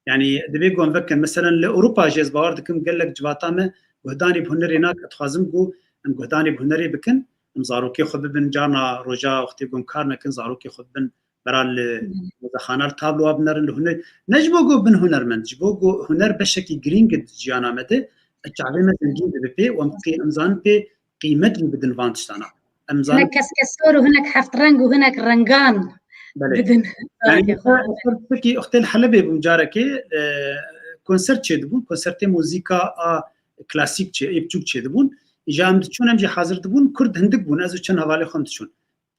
يعني دبي قوم فكر مثلا لاوروبا جاز باوردكم قال لك جواتامه وهداني بهنر هناك اتخازم جو ام گهدانی بهنری بکن ام زاروکی خود ببین جانا روجا وقتی گم کار نکن زاروکی خود ببین برای مزخانه تابلو بنرن لهنر نجبو گو بن هنرمند جبو گو هنر بشکی گرینگ جانا مده الشعبي مثلا جيد بي وامقي امزان بي قيمت اللي بدن فانتشتانا امزان هناك كسكسور وهناك حفت رنج وهناك رنجان بدن يعني فكي اختي الحلبي بمجاركي كونسرت شدبون كونسرت موسيقى كلاسيك شي بچوك شدبون اجا ام تشون ام جي حاضر دبون كرد هندك بون ازو چن حواله خم تشون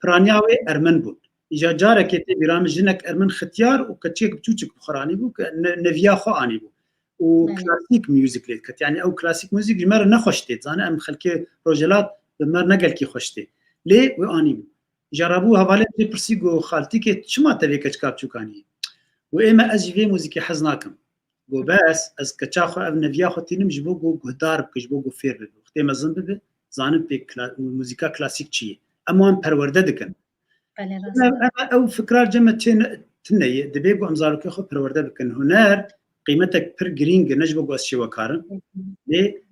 برانياوي ارمن بون اجا جارك تي برام جنك ارمن ختيار وكتشيك بچوچك بخراني بو نفيا خو اني بو وكلاسيك ميوزك ليك يعني او كلاسيك ميوزك جمر نخشتي زانا ام خلكي روجلات بمر نقل كي خشتي لي واني بو جربو حواله تي برسيغو خالتي كي شما تبي كچكاب چوكاني واما اجي موزيكي حزناكم گو بس از کچاخو اف نویا خو تینم جبو گو گهدار بکش بو گو فیر ببو وقتی مزن ببه زانم پی موزیکا کلاسیک چیه اما هم پرورده دکن او فکرار جمع تنیه دبی گو امزارو که خو پرورده بکن هنر قیمتك پر گرینگ نجبو گو از شی وکارن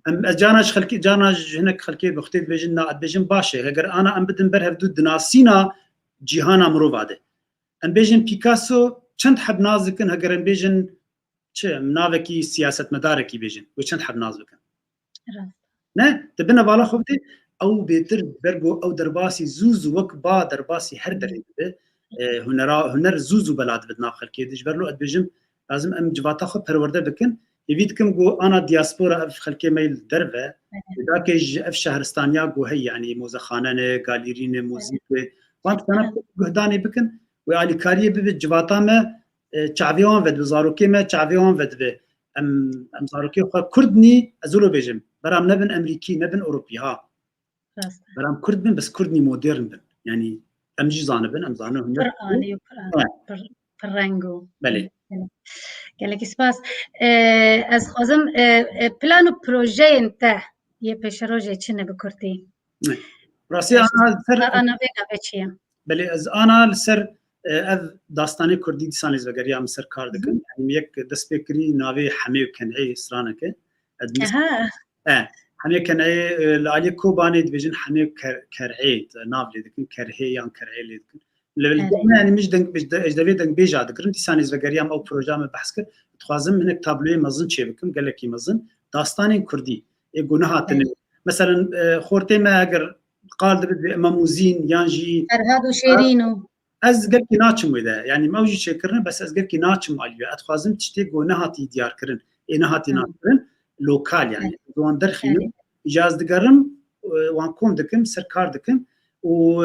ام جاناج خلکی جاناج هناك خلکی بختید بجن ناد بجن باشه اگر انا ام بدن بر هفدو دناسینا جهانا مرو بعده ام بجن پیکاسو چند حب نازکن اگر ام بجن چه مناوکی سیاست مدارکی بیجن و چند حب ناز بکن نه تبنا بالا خوبتی او بهتر برگو او درباسی زوزو وک با درباسی هر درید به هنر زوزو بلاد بدنا خلکی دیج برلو اد بیجم لازم ام جواتا خو پرورده بکن يفيدكم جو انا دياسبورا اف خلكي ميل دربه ذاك اف شهرستانيا جو هي يعني موزخانه غاليرين موزيك وانت انا قهداني بكن وعلي كاريه بجواتا ما چاویان ود بزاروکی ما چاویان ود به ام زاروکی خو کردنی ازولو بجم برام نبن امریکی نبن اوروبی ها برام کرد بن بس کردنی مدرن بن يعني ام جي زانبن ام زانو قرآني فرنگو بله قال لك سباس از خوازم پلان و پروژه انت یه پیش روژه چنه بکرتی راسي انا بينا بچيه بله از انا لسر اف داستانی کردی دیسانیز وگری ام سر کار دکن یعنی یک دست بکری ناوی حمی کنعی سرانکه حمی کنعی لالی کوبانی دیویژن حمی کرعی ناولی دکن کرهی یا کرعی دکن لبنان يعني مش دنگ اجدبي دنگ بيجا دكرن تسانيز وگريام او بروجرام بحث كر تخازم منك تابلوي مزن شي بكم قال لك مزن داستانين كردي يقولها مثلا خورتي ما اگر قال دبي اماموزين يانجي هذا شيرينو از قال كي ناچم ودا يعني ما وجي شكرن بس از قال كي ناچم عليا اتخازم تشتي قونهاتي ديار كرن انهاتي ناكرن لوكال يعني دوان درخين اجاز دقرم وانكم دكم سركار دكم و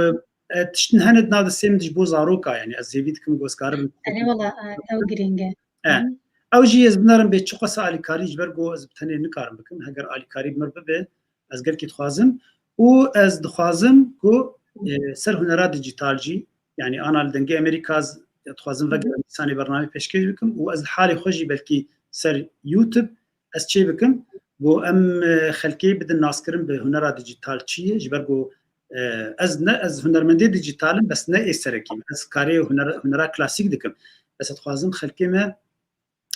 تشتن هند ناد السيم دجبو زاروكا يعني ازيبيتكم غوسكارم يعني والله او جرينجا او جي زبنارم بيت شقص علي كاري جبرغو از بتني نكارم بكم هاجر علي كاري مرببه از قال كي تخازم و از دخازم كو سر هنرا ديجيتال جي يعني انا لدنجي امريكاز تخازم وقت ثاني برنامج بيشكل بكم واز حالي خوجي بلكي سر يوتيوب از تشي بكم بو ام خلكي بدن ناسكرم بهنرا ديجيتال تشي جبرغو از هنرمندی دیجیتالم بس نه اسرکی از کاری هنر کلاسیک دکم بس تخوازم خلکی ما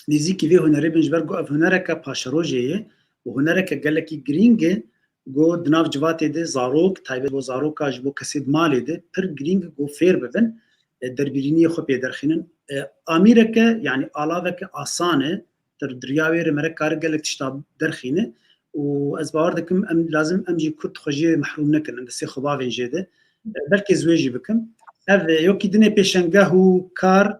نزیکی وی هنری بنجبر گو اف هنرک پاشروجیه و هنرک گلکی گرینگ گو دناف جواتی ده زاروک تایبه بو زاروکا جبو کسید مالی ده پر گرینگ گو فیر ببن دربیرینی خو پی درخینن امریکا یعنی علاوه آسانه در دریاوی مرک کار گلک تشتا درخینه و از باور دکم ام لازم امجی کرد خوجی محروم نکن دستی خبا وینجده بلکه زویجی بکم اف یوکی دنه پیشنگاه و کار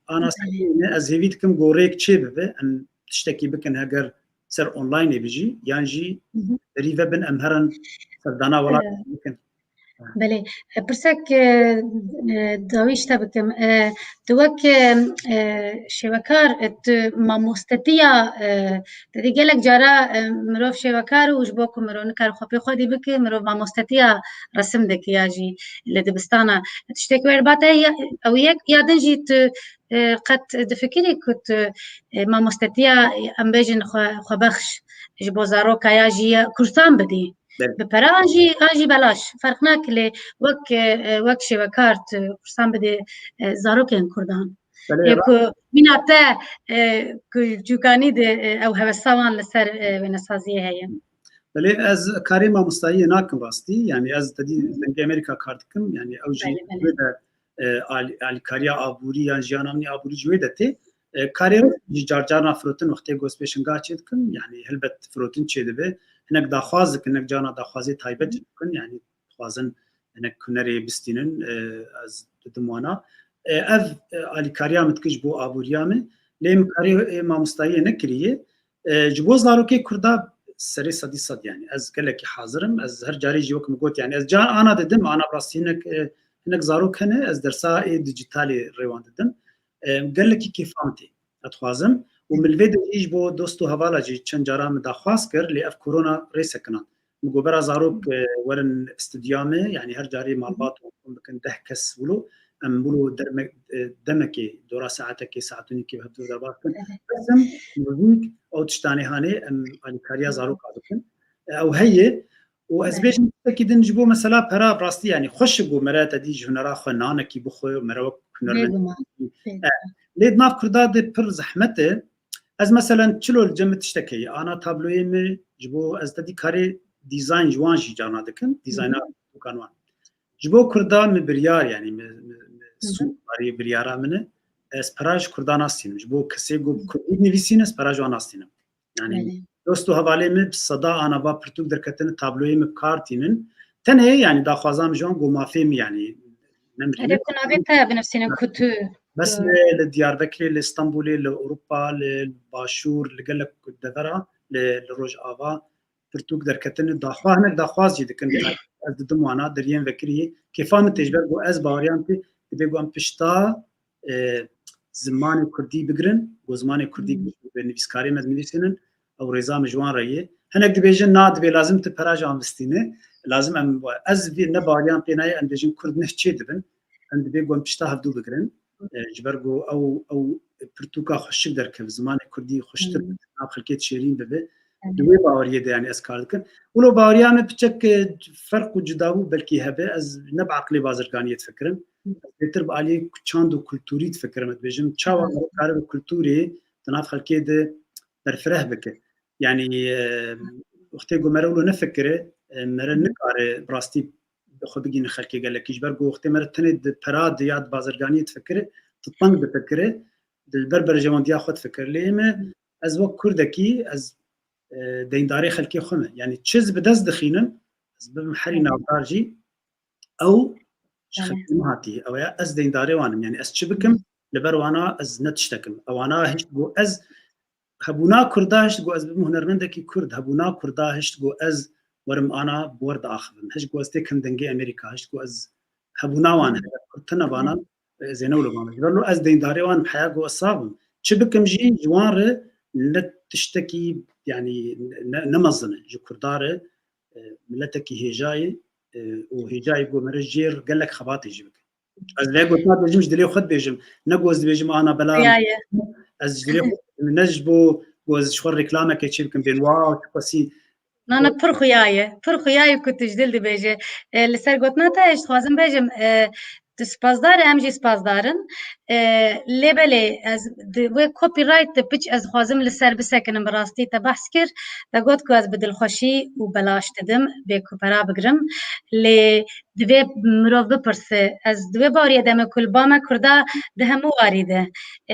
انا سینه از هیوید کم گوریک چه به ام تشتکی بکن هگر سر اونلاین بیجی یعنی جی ریو بن امهرن سردانا ولا بکن بله پرسک داویش تبکم دوک شبکار ماموستتیا دیگه لک جارا مروف شبکار و جبو کو مرو نکار خپی خودی بکی مرو ماموستتیا رسم دکی آجی لدبستانا تشتک ور باته او یک یادن جیت قد دفکری کت ماموستتیا ام بیجن خبخش جبو زارو کایاجی کورسان بدی بپره آجی بلاش فرق نکله وک شبکارت کورسان بده زاروکین کردان یکو بیناته جوکانی ده او هوساوان لسر ونسازیه هیم بله از کاری ما مستعی ناکم راستی یعنی از تدی زنگ امریکا کارتکم یعنی او جی آل کاریا آبوری یا جانامنی آبوری جوی دته کاری جارجارنا فروتن وقتی گوس پیشنگاه چید کم یعنی هلبت فروتن چیده به هناك داخواز هناك جانا داخوازي تايبت كن يعني خوازن هناك كنري بستينن از دموانا اف علي كاريا متكج بو ابوريامه لم كاري ما مستعي نكريه جبوز داروكي كردا سري صدي صد يعني از قالك حاضرم از هر جاري جوك مقوت يعني از جان انا ددم انا براسي هناك زاروك هنا از درسا ديجيتالي ريوان ددم قال لك كيف فهمتي اتخوازم ومن الفيديو يجي بو دوستو هوالا جي چند جارا مداخواست كر لأف كورونا ريسكنا مقوبرا زاروك ورن استديامي يعني هر جاري مالبات ممكن دهكس ولو ام بولو دمكي دورا ساعتك ساعتوني كي بهدو دربات بسم موزيك او تشتاني هاني ام الكاريا زاروك عادكن او هي وازبيش اكيد نجبو مثلا برا براستي يعني خوش بو مرات دي جنرا خنانه كي بخو مروك كنر ليد ناف كرداد بر زحمته از مثلا چلو الجمع تشتكي انا تابلوي مي جبو از تدي كاري ديزاين جوان جي جانا دكن ديزاينر وكانوان جبو كردان بريار يعني سو بري بريارا منه اسبراج كردان استين جبو كسي جو كردي نيفيسين اسبراج وان استين يعني دوستو حوالي مي صدا انا با برتوك دركتن تابلوي مي كارتينن تنه يعني دا خوازام جون جو مافيم يعني هذا كنا بيتا بنفسنا كنت بس لدياربكر لاسطنبول لاوروبا لباشور لقلك دفرا لروج افا برتوك دركتن داخوا هناك داخواز جي دكن از دموانا دريان فكري كيفان تجبر جو از باوريانتي بيجو ام بشتا زمان كردي بگرن و زمان كردي بنفسكاري مدمنسنن او رزام جوان ريه هناك دبيجن ناد بي لازم تبراج ام بستينه لازم ام از بي نباريان بيناي اندجن كرد نفچي دبن اند بيجو ام بشتا هفدو بگرن جبرگو او پرتوکا خوش درکه زمان کردی خوشتر ناب خلکت شیرین ببه دوی باوریه ده يعني اسکار دکن ولو باوریا ما بچک فرق و جداو بلکی هبه از نب عقلی بازرگانیت فکرم بهتر بالی چاند و کلتوری تفکرم بجم چاوا کار کلتوری تناف خلکت برفره بکه يعني وقتی گمرولو نفکره مر نکاره براستي خو بگین خلکی قال لك يجبرقو وقتی مر تند پراد یاد بازرگانی تفکره تطنق بفكره البربر جوانديا خد فكر ليما از وقت كردكي از دينداري خلكي خمه يعني تشز بدز دخينا از بمحري ناودارجي او شخلكي مهاتي او از دينداري وانم يعني از شبكم لبر وانا از نتشتكم او انا هشتقو از هبونا كردا هشتقو از بمهنرمندكي كرد هبونا كردا هشتقو از ورم انا بورد اخذم هشتقو از تكم دنجي امريكا هشتقو از هبونا وانا كرتنا بانا زينولو بانا جبرلو از دينداري وان بحياة جو اصابم شبكم جي جوان تشتكي يعني نمزنه جو كرداره ملتكي هجاي وهجاي جو مرجير قال لك خباطي جيبك از لا قلت ما بيجمش دلي خد بيجم نجوز بيجم انا بلا از دلي نجبو جوز شوار ريكلامه كيتشبكم بين واو تقسي انا پر خویای كنت جدل بيجي لسر قلت ما تاش خوازم بيجم سپاسدار ام جی سپاسدارن لیبلی از و کپی رایت پیچ از خوازم لسر بسکنم براستی تا بحث کر تا گوت کو از بدل خوشی و بلاش تدم به کوپرا بگرم لی دوێ مرۆڤ بپرسێ ئەس دوێ باوریە دەمە کولبامە کووردا دە هەموو واریدە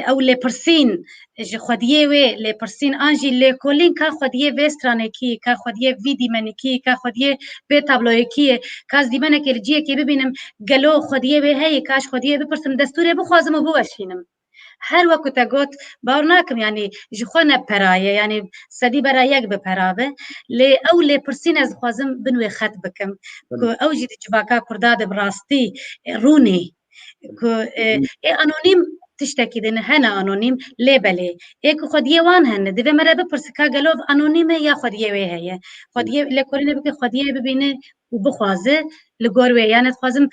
ئەو لێپرسین ji xwediyê wê lêpirsîn an jî lêkolîn ka xwediyê vê stranekî ka xwediyê vî dîmenekî ka xwediyê vê tabloyekî ye ka ez dîmenekê li ciyekê bibînim gelo xwediyê wê heye ka ji xwediyê bipirsim destûrê bixwazim û biweşînim her wekû te got bawer nakim yanî ji xwe ne peraye yanî sedî bera yek biperave lê ew lêpirsîn ez dixwazim bin wê xet bikim ku ew jî di civaka Kurda de bi rastî rûnê ku anonîm tiştekî din hene anonîm lê belê ê ku xwediyê wan hene divê me re bipirse ka gelov anonîm e ya xwediyê wê heye xwediyê lêkolînê bike xwediyê bibîne û bixwaze li gor wê yani dixwazim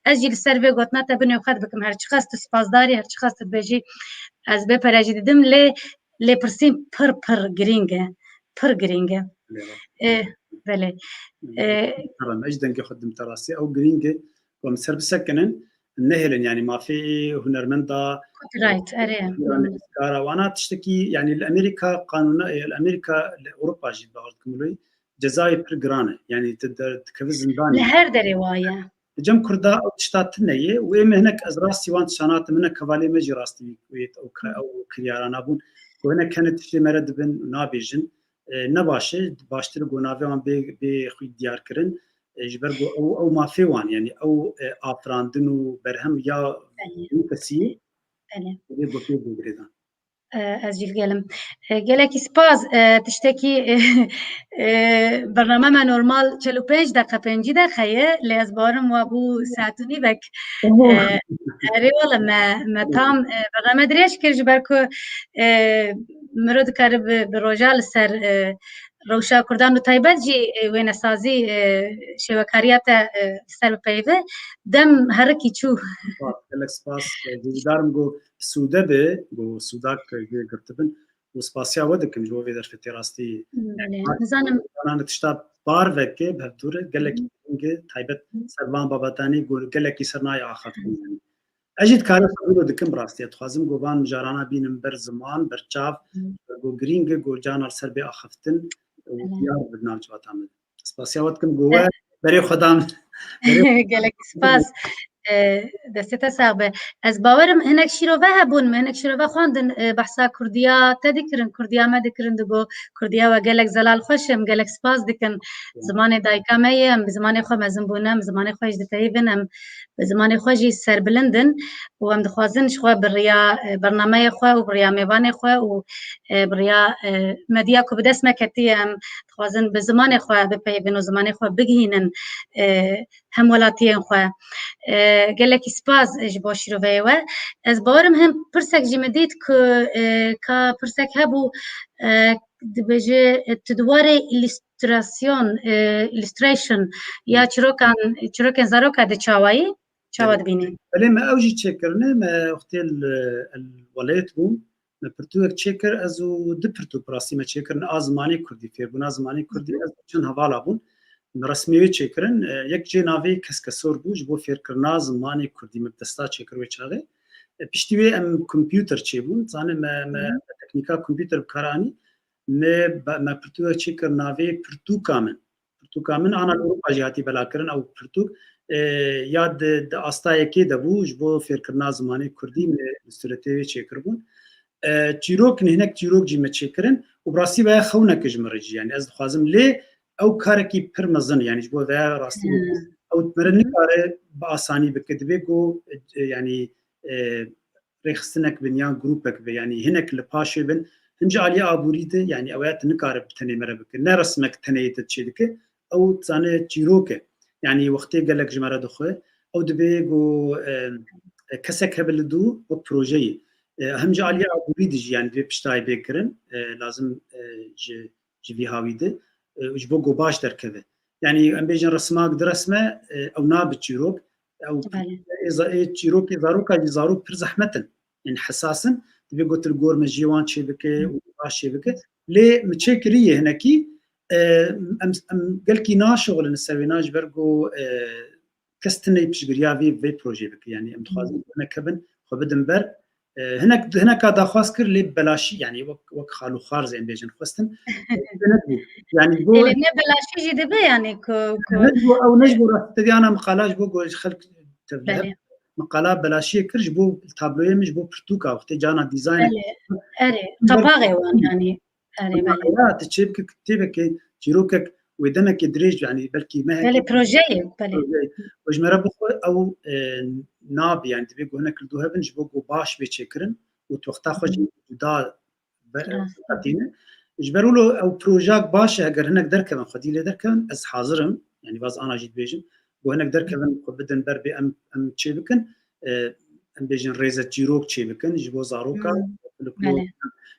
ez jî li ser vê gotina te bin wê xet bikim her çi qas tu spasdarî her çi qas tu dibêjî ez bêpere jî didim lê lêpirsîn pir giring e pir giring e belê ايش دنگه خدم تراسي او جرينج وم سر بسكنن نهلن يعني ما في هنرمندا رايت اري كارا وانا تشتكي يعني الامريكا قانون الامريكا لاوروبا جي بعضكم لي جزائر برغرانه يعني تقدر تكفي زندان لهر دروايه جم كردا او تشتاتنيه ويم هناك ازراس وان شانات من كفالي مجي راستي ويت او كريارانا بون وهنا كانت شي مرد بن نابيجن نباشه باشتر گوناوی آن به خوی دیار کردن جبر او مافی وان یعنی او آفراندن و برهم یا کسی به گفته بگیردن از جیل گلم گلکی سپاس تشتکی برنامه من نورمال 45 دقیقه 5 دقیقه لی از بارم و بو ساعتونی بک اری والله ما تام برنامه دریش کرد برکو مرد کار به روجال سر روشا کردان و تایبت جی وین سازی شبکاریات سر پیوه دم هرکی چو گلک سپاس دیدارم گو سوده به گو سودا که گرتبن و سپاسیا ودکم جو ویدر فتی راستی نزانم انا تشتا بار وکه بهدوره گلک تایبت سروان باباتانی گو گلکی سرنای آخات اجد کار خبرو دکم راستی خوازم گوبان جارانا بینم بر زمان بر چاف گو گرینگ گو جانال سر به آخفتن و دیار بدنام جواتام سپاسیا ودکم گوه برای خدام گلک سپاس دەستێتە ساغبێ ئەس باوەرم هەنێک شیرۆڤە هەبوون هەنێک شیرۆڤە خواندن بەحسا کوردیا تە دیکردن کوردیامە دیکردن دەگۆ کوردیاوە گەلێک زەلال خۆشم گەلێک سپاس دیکن زمانی دایکامەیە ئەم بە زمانی خۆ مەزم بوونم زمانی خۆش دەتەیبن ئەم بە زمانی خۆشی سەربلندن و ئەم دخوازن خۆ بڕیا بەرنامەیە خۆ و بڕیا میێوانێ خۆ و بڕیا مەدیا کو بەدەست مەکەتی ئەم دخوازن بە زمانی خۆ بپەیبن و زمانی خۆ بگهینن هەم وڵاتیان خۆ gelekî spas ji bo şîroveyê ez bawerim hem pirsek jî me dît ku ka pirsek hebû dibêje tu dwarê illustration ya çîrokan zaroka di çawayî çawa dibînî belê me ew jî çêkirine me wextê welayet bûm me pirtûyek çêkir ez û di pirtû pirasî me çêkirin a zimanê Kurdî fêrbûna zimanê Kurdî ez çend hevala bûn رسمیوی چیکرن یک جه ناوی کسکسور بوج بو فیرکرنا زمانی کردی مبدستا چیکر و چاله پشتیوی ام کمپیوتر چی بون زانه ما تکنیکا کمپیوتر بکارانی ما پرتو چیکر ناوی پرتو کامن آن اروپا جهاتی بلا کرن او پرتو یاد د استای کی د بوج بو فیرکرنا زمانی کردی مسترتیوی چیکر بون چیروک نهنک چیروک جی مچیکرن و براسی به خونه کجمرجی یعنی از خوازم لی او کارکی پر مزن یعنی بو ده راستی او مرنی کاره با آسانی بکدبه گو یعنی رخصتنک بنیان گروپک به یعنی هنک لپاشه بن هنجا علی آبوریده یعنی اویات نکاره بتنی مره بکن نه رسمک تنیت چیده که او تانه چیروکه یعنی وقتی گلک جمره دخوه او دبه گو کسک هبلدو و پروژهی هنجا علی آبوریده یعنی دبه پشتای بکرن لازم جوی هاویده جبو گو باش درکده یعنی ام بیجن رسماک درسمه او ناب چیروک او چیروک زاروکا زاروک پر زحمتن یعنی حساسن دبی گوت الگور مجیوان چی بکه و باش چی بکه لی مچکریه هنکی ام گلکی ناشغل نسویناج برگو کستنی پیشگیری وی پروژه بکه یعنی ام تخوازم نکبن خو بدن بر هناك داخواست كر لي بلاشي يعني وك خالو خارز ام بيجن خواستن يعني بو اللي نبلاشي جي دبي يعني نجبو او نجبو راستي انا مقالاش بو خلق بله مقالا بلاشي كرج بو تابلوي مش بو برتوكا وقت جانا ديزاين بله اري طباغي وان يعني اري بله لا تشيبك كتيبك جيروكك ودمك دريج يعني بلكي ما بله هيك بروجي بله وجمرة بخو او ناب يعني تبيقو هناك الدوها بنج بوكو باش بيتشكرن وتوقتا خوش دا خلاص باتينه جبروا له او بروجاك باش اگر هناك دركبن خدي لي دركبن از حاضرم يعني باز انا جيت بيجن وهناك دركبن بدن بربي ام تشيبكن ام بيجن ريزا جيروك تشيبكن جبو زاروكا بله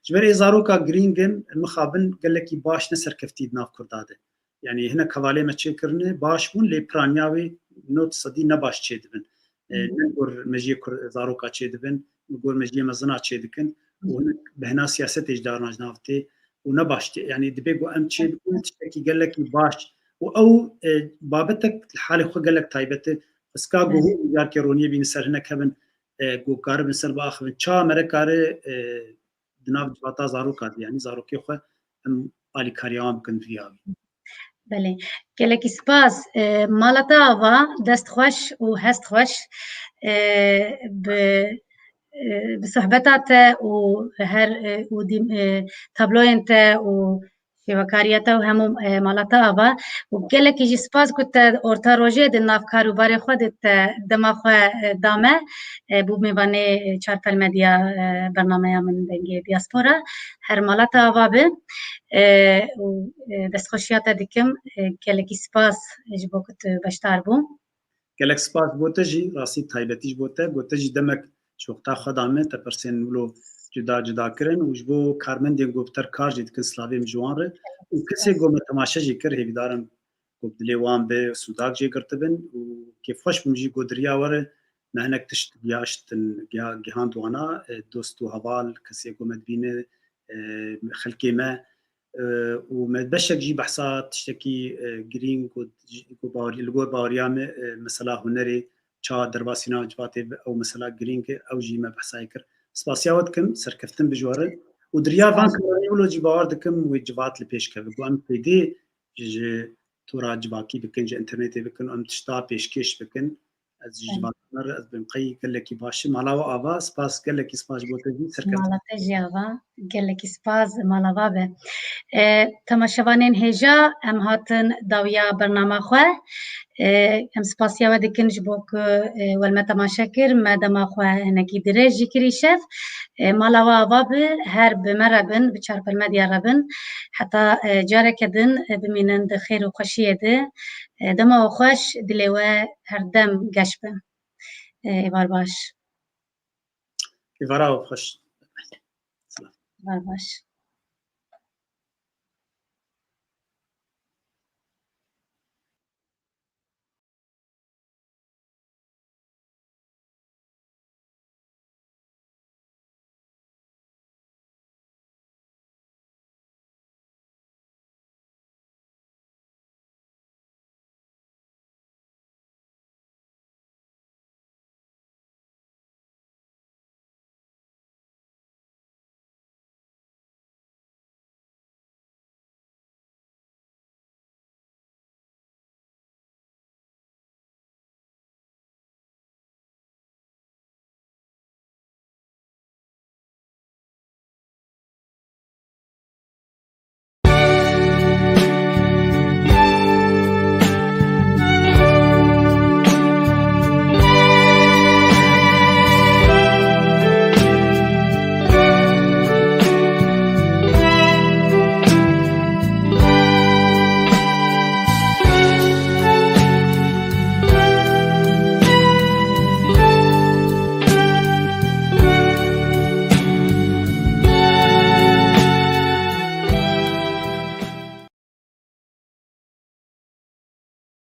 جبر زاروكا جرينجن المخابن قال لك باش نسر كفتيد ناف كرداده يعني هنا كوالي ما تشكرني باش بون لي برانياوي نوت صدي نباش تشيدبن نقول مجي زاروكا تشيدبن نقول مجي مزنا تشيدكن وهناك بهنا سياسه اجدار نجنافتي ونباش يعني دبيجو ام تشيد تشتكي قال لك باش او بابتك الحاله خو قال لك تايبته بس كاغو هو يا كيرونيه بين سر هنا كبن جو كار بن سر باخ تشا مركار دناب جواتا زاروكا يعني زاروكي خو ام الي كاريام كن فيها بله گلکی سپاس مالتاوا دست خوش و هست خوش بصحبتات و هر و تابلوين تا و شبكاريتا وهم مالتاوا وگلکی جی سپاس كنت اورتا روجه د نافکار و بار خود دما خو دامه بو میوانه چارپل مدیا برنامه من دنگه دیاسپورا هر مالتاوا به و دستخوشیات دیکم گلکی سپاس جبو كنت بشتار بو گلک سپاس بوتجی راسی تایبتیش بوته بوتجی دمک شوقتا خدامه تپرسن ولو جدا کرن و جبو کارمن دی گوبتر کار جید کن سلاوی مجوان ره و کسی گو متماشا جی کر هیدارم گوب دلی وان به سوداک جی کرتبن و کیف خوش بمجی گو دریا وره مهنک تشت بیاشتن گهان دوانا دوست و حوال کسی گو مدبینه خلقی ما وما بشك جي بحثات تشتكي جرين كو باوري لغو باوريام مثلا هنري تشا درباسينا جباتي او مثلا جرين او جي ما بحثايكر سباسياوتكم سركفتن بجواره ودريا فان كولو جي باور دكم وجبات لبيش كبو ام بيدي جي تورا جباكي بكن جي انترنت بكن ام تشتا بيشكيش بكن از جبات مر از بنقي قال لك باش مالاو افا سباس قال لك سباس بوتجي سركفت مالتا جيافا گلکی سپاس مالاوا به تماشاوانین هجا ام هاتن داویا برنامه خو ام سپاسیا و دکن جبوک ولما تماشا کر مادام خو هنکی درجی کری شف مالاوا واب هر بمربن بچار بالمدیا ربن حتى جارك دن بمينن خير وخشيه دما خوش دلوا هردم گشبن بار باش إفراو خوش بار باش